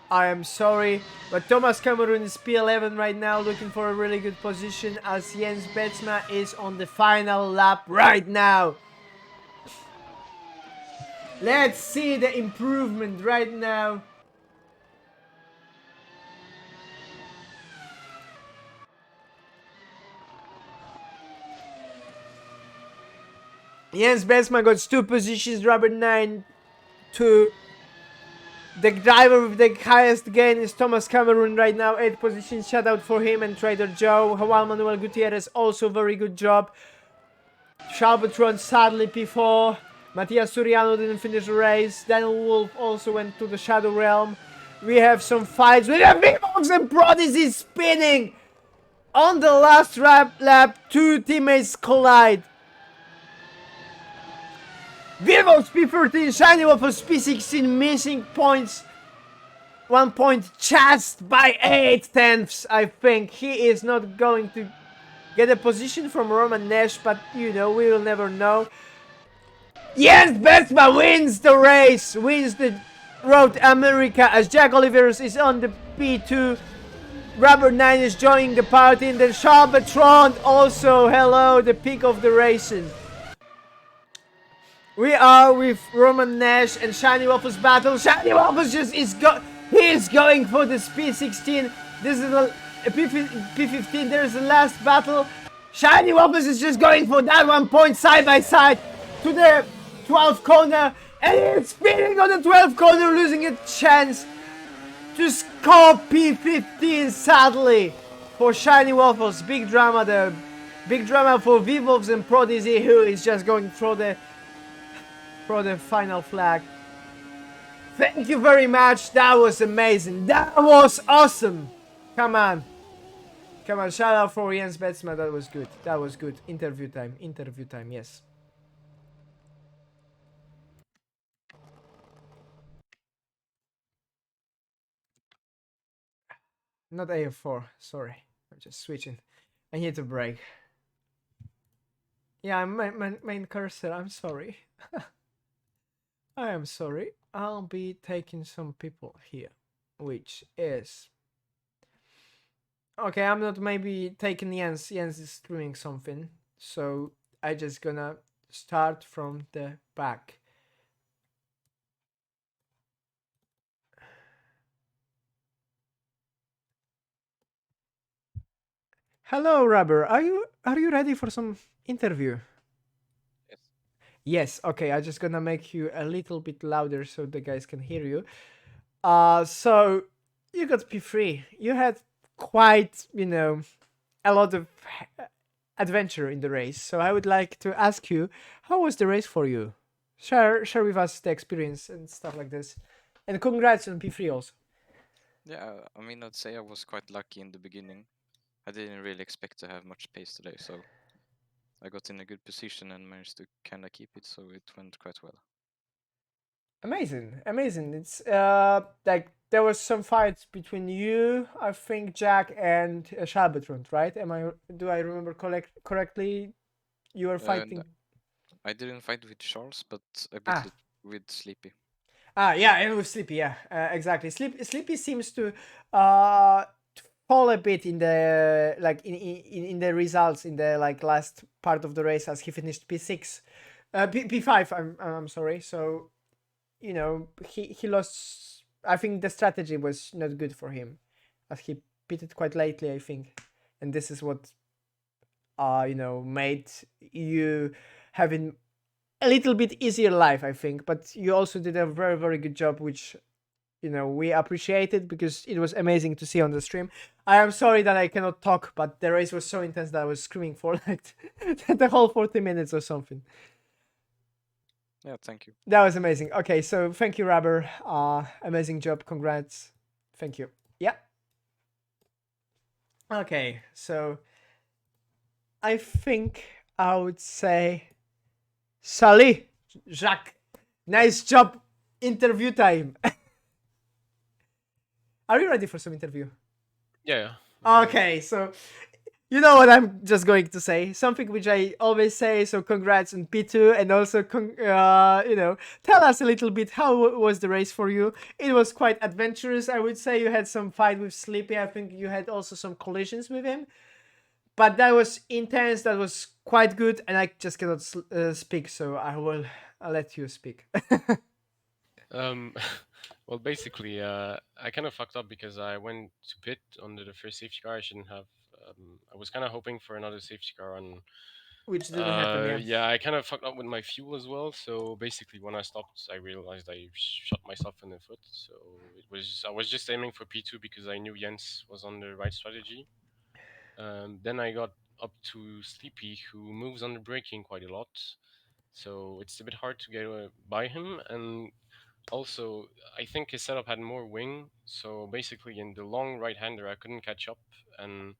I am sorry. But Thomas Cameron is P11 right now, looking for a really good position, as Jens Betsma is on the final lap right now. Let's see the improvement right now. Jens Betsma got 2 positions, Robert 9, 2. The driver with the highest gain is Thomas Cameron right now, 8 positions. Shout out for him and Trader Joe. Juan Manuel Gutierrez, also very good job. Shalbatron sadly P4. Matthias Suryano didn't finish the race. Daniel Wolf also went to the Shadow Realm. We have some fights with Vivos and Prodigy spinning. On the last lap, 2 teammates collide. Vivos P13, Shiny Waffles P16, missing points. 1 point just by 8/10. I think he is not going to get a position from Roman Nash, but you know, we will never know. Yes, Betsma wins the race, wins the Road to America, as Jack Olivers is on the P2. Rubber 9 is joining the party, and then Sharbatron also, hello, the peak of the races. We are with Roman Nash and Shiny Waffles battle. Shiny Waffles he is going for the P16. This is a P15. There's the last battle. Shiny Waffles is just going for that 1 point side by side to the 12th corner, and it's spinning on the 12th corner, losing a chance to score P15. Sadly for Shiny Waffles, big drama there. Big drama for Vivos and Prodigy, who is just going for the final flag. Thank you very much. That was amazing. That was awesome. Come on. Come on. Shout out for Jens Betsma. That was good. That was good. Interview time. Interview time. Yes. Not AF4. Sorry. I'm just switching. I need a break. Yeah, I'm main cursor. I'm sorry. I am sorry. I'll be taking some people here, which is okay. I'm not maybe taking Jens. Jens is streaming something, so I just gonna start from the back. Hello, Rubber. Are you ready for some interview?
Yes.
Yes. Okay. I'm just gonna make you a little bit louder so the guys can hear you. So you got P3. You had quite, you know, a lot of adventure in the race. So I would like to ask you, how was the race for you? Share with us the experience and stuff like this. And congrats on P3 also.
Yeah, I mean, I'd say I was quite lucky in the beginning. I didn't really expect to have much pace today, so I got in a good position and managed to kind of keep it, so it went quite well.
Amazing, amazing. It's like there was some fights between you, I think, Jack, and Shalbatron, right? Do I remember correctly? You were
And
fighting.
I didn't fight with Charles, but a bit
Ah,
with Sleepy.
yeah, and with Sleepy, yeah, exactly. Sleepy seems to uh fall a bit in the like in the results in the like last part of the race as he finished P6, P5. I'm sorry. So he lost. I think the strategy was not good for him, as he pitted quite lately, I think, and this is what made you having a little bit easier life, I think. But you also did a very very good job, which we appreciate it because it was amazing to see on the stream. I am sorry that I cannot talk, but the race was so intense that I was screaming for like the whole 40 minutes or something.
Yeah, thank you.
That was amazing. Okay, so thank you, Rubber. Amazing job. Congrats. Thank you. Yeah. Okay, so I think I would say Sally, Jacques. Nice job. Interview time. Are you ready for some interview?
Yeah.
Okay, so you know what I'm just going to say? Something which I always say. So congrats on P2, and also tell us a little bit how was the race for you. It was quite adventurous, I would say. You had some fight with Sleepy. I think you had also some collisions with him, but that was intense. That was quite good, and I just cannot speak, so I'll let you speak.
Um, well, basically, I kind of fucked up because I went to pit under the first safety car. I shouldn't have. I was kind of hoping for another safety car on.
Which didn't happen, yeah.
Yeah, I kind of fucked up with my fuel as well. So basically, when I stopped, I realized I shot myself in the foot. So I was just aiming for P2 because I knew Jens was on the right strategy. Then I got up to Sleepy, who moves under braking quite a lot. So it's a bit hard to get by him, and also I think his setup had more wing. So basically, in the long right-hander, I couldn't catch up, and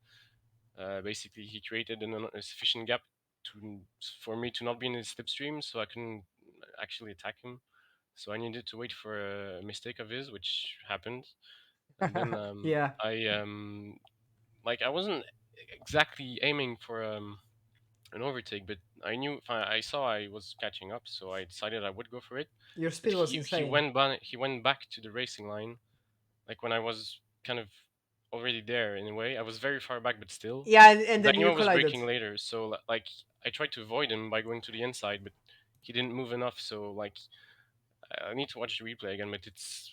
basically he created a sufficient gap for me to not be in his slipstream, so I couldn't actually attack him. So I needed to wait for a mistake of his, which happened, and then
Yeah.
I wasn't exactly aiming for an overtake, but I saw I was catching up, so I decided I would go for it.
Your
But
speed was insane.
he went back to the racing line, like when I was kind of already there in a way. I was very far back, but still.
Yeah, and
But
then
I knew
you
I was
collided.
braking later, so like I tried to avoid him by going to the inside, but he didn't move enough. So like I need to watch the replay again, but it's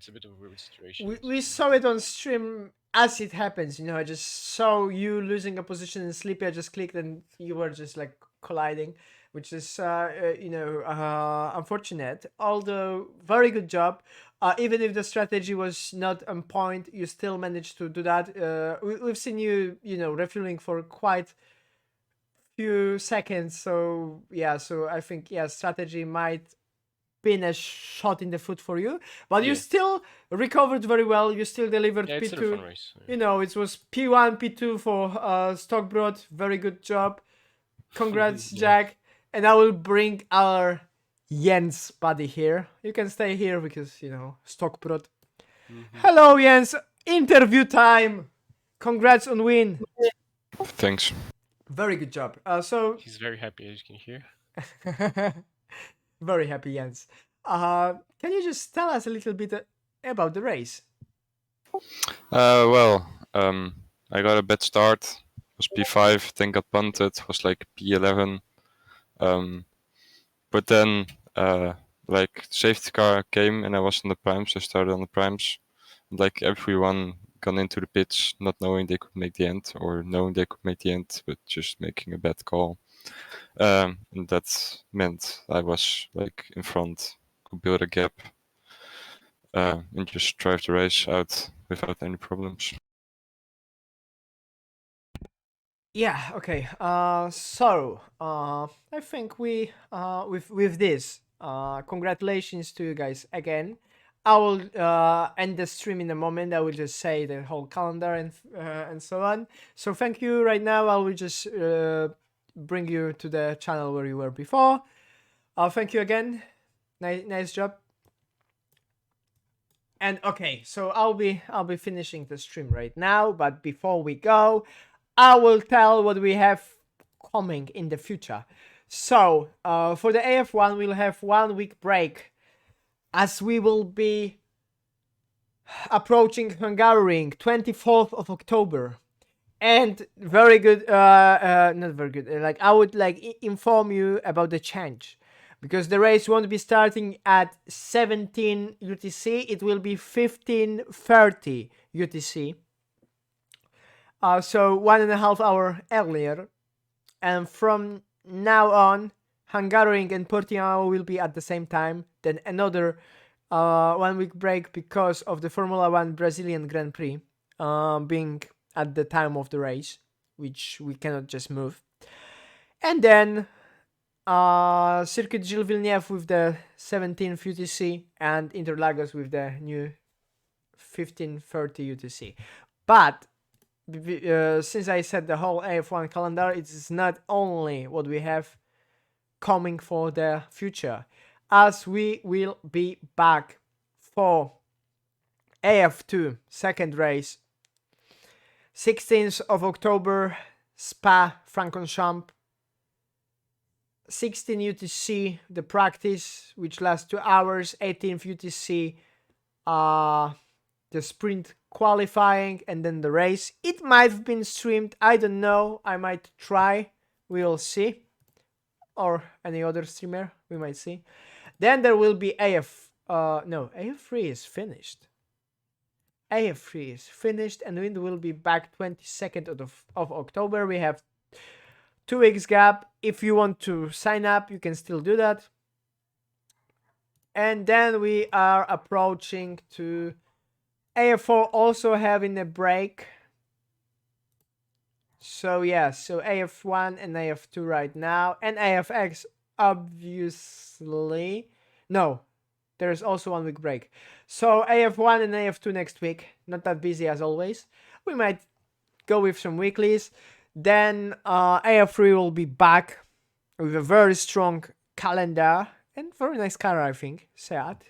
a bit of a weird situation.
We saw it on stream as it happens. I just saw you losing a position in Sleepy. I just clicked and you were just like colliding, which is unfortunate. Although very good job. Even if the strategy was not on point, you still managed to do that. We've seen you refueling for quite few seconds. So yeah, so I think strategy might been a shot in the foot for you, but you
Yeah,
still recovered very well. You still delivered
yeah, it's still a
P2.
fun race.
It was P1, P2 for Stockbrod. Very good job. Congrats,
Yeah.
Jack. And I will bring our Jens buddy here. You can stay here because, Stockbrod.
Mhm.
Hello, Jens. Interview time. Congrats on win.
Thanks.
Very good job.
He's very happy, as you can hear.
Very happy, Jens. Can you just tell us a little bit about the race?
Well, I got a bad start. Was P5, then got punted. Was like P11. But then, like safety car came and I was on the primes. I started on the primes. Like everyone gone into the pits, not knowing they could make the end, or knowing they could make the end, but just making a bad call. And that meant I was like in front, could build a gap, and just drive the race out without any problems.
Yeah. Okay. I think we with this. Congratulations to you guys again. I will end the stream in a moment. I will just say the whole calendar and so on. So thank you. Right now, I will just bring you to the channel where you were before. Thank you again. Nice job. And okay, so I'll be finishing the stream right now, but before we go, I will tell what we have coming in the future. So, for the AF1, we'll have 1 week break as we will be approaching Hungaroring 24th of October. And very good, not very good, like I would like inform you about the change. Because the race won't be starting at 17 UTC, it will be 15:30 UTC. So 1.5 hour earlier. And from now on, Hungaroring and Portimao will be at the same time. Then another 1 week break because of the Formula One Brazilian Grand Prix being at the time of the race, which we cannot just move. And then Circuit Gilles Villeneuve with the 17th UTC and Interlagos with the new 15:30 UTC. But since I said the whole AF1 calendar, it is not only what we have coming for the future, as we will be back for AF2 second race 16th of October, Spa Francorchamps, 16 UTC the practice, which lasts 2 hours, 18th UTC the sprint qualifying, and then the race. It might have been streamed, I don't know, I might try, we'll see, or any other streamer, we might see. Then there will be AF3 is finished. AF3 is finished, and we will be back 22nd of October. We have 2 weeks gap. If you want to sign up, you can still do that. And then we are approaching to AF4 also having a break. So yeah, so AF1 and AF2 right now, and AFX obviously. No, there's also 1 week break. So AF1 and AF2 next week. Not that busy as always. We might go with some weeklies. Then AF3 will be back with a very strong calendar and very nice car, I think. Sad.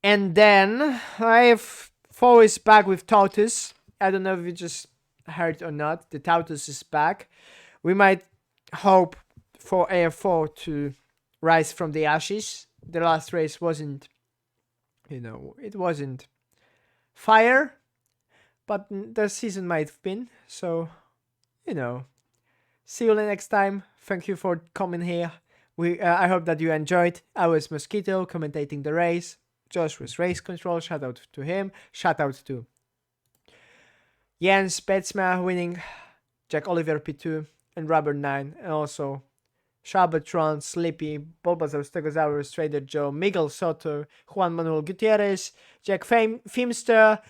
And then AF4 is back with Tautus. I don't know if you just heard or not. The Tautus is back. We might hope for AF4 to rise from the ashes. The last race wasn't, it wasn't fire, but the season might have been. So, see you next time. Thank you for coming here. I hope that you enjoyed. I was Mosquito commentating the race. Josh was race control. Shout out to him. Shout out to Jens Betsma winning, Jack Oliver P2, and Rubber 9, and also Shabatron, Sleepy, Bulbasaur, Stegosaurus, Trader Joe, Miguel Soto, Juan Manuel Gutierrez, Jack Feimster,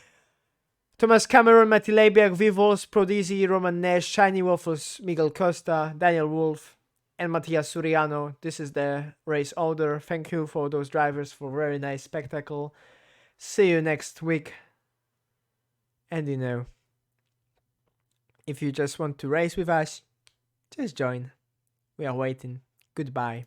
Thomas Cameron, Matti Leiberg, Vivols, Prodisi, Roman Nash, Shiny Waffles, Miguel Costa, Daniel Wolf, and Matthias Suryano. This is the race order. Thank you for those drivers for very nice spectacle. See you next week. And if you just want to race with us, just join. We are waiting. Goodbye.